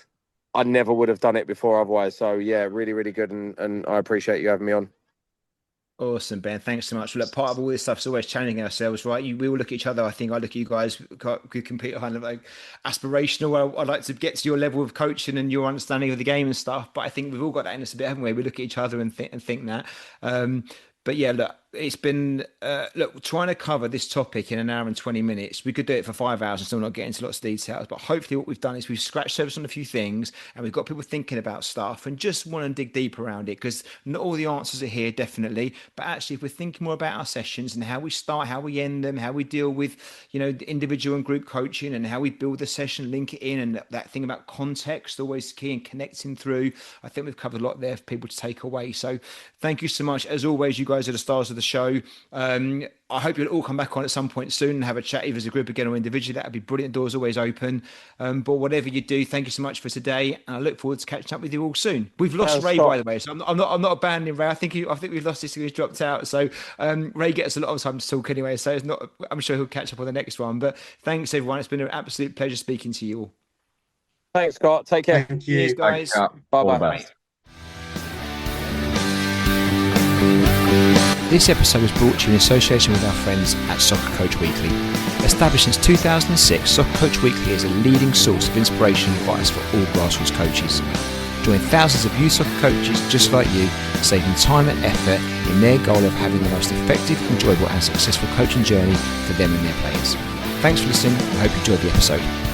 I never would have done it before otherwise. So yeah, really, really good. And I appreciate you having me on. Awesome, Ben. Thanks so much. Look, part of all this stuff is always challenging ourselves, right? We all look at each other. I think I look at you guys, could compete kind of like aspirational. I'd like to get to your level of coaching and your understanding of the game and stuff. But I think we've all got that in us a bit, haven't we? We look at each other and think that. But yeah, look, it's been trying to cover this topic in an hour and 20 minutes. We could do it for 5 hours and still not get into lots of details. But hopefully what we've done is we've scratched surface on a few things, and we've got people thinking about stuff and just want to dig deeper around it, because not all the answers are here, definitely. But actually, if we're thinking more about our sessions and how we start, how we end them, how we deal with, the individual and group coaching, and how we build the session, link it in, and that thing about context, always key, and connecting through, I think we've covered a lot there for people to take away. So thank you so much. As always, you guys are the stars of the show. I hope you'll all come back on at some point soon and have a chat, either as a group again or individually. That'd be brilliant. Doors always open. But whatever you do, thank you so much for today, and I look forward to catching up with you all soon. We've lost Ray, by the way, so I'm not abandoning Ray. I think we've lost this. He's dropped out. So Ray gets a lot of time to talk anyway. So it's not. I'm sure he'll catch up on the next one. But thanks everyone. It's been an absolute pleasure speaking to you all. Thanks, Scott. Take care. Thank you. Cheers, guys. Bye-bye. This episode was brought to you in association with our friends at Soccer Coach Weekly. Established since 2006, Soccer Coach Weekly is a leading source of inspiration and advice for all grassroots coaches. Join thousands of youth soccer coaches just like you, saving time and effort in their goal of having the most effective, enjoyable and successful coaching journey for them and their players. Thanks for listening. I hope you enjoyed the episode.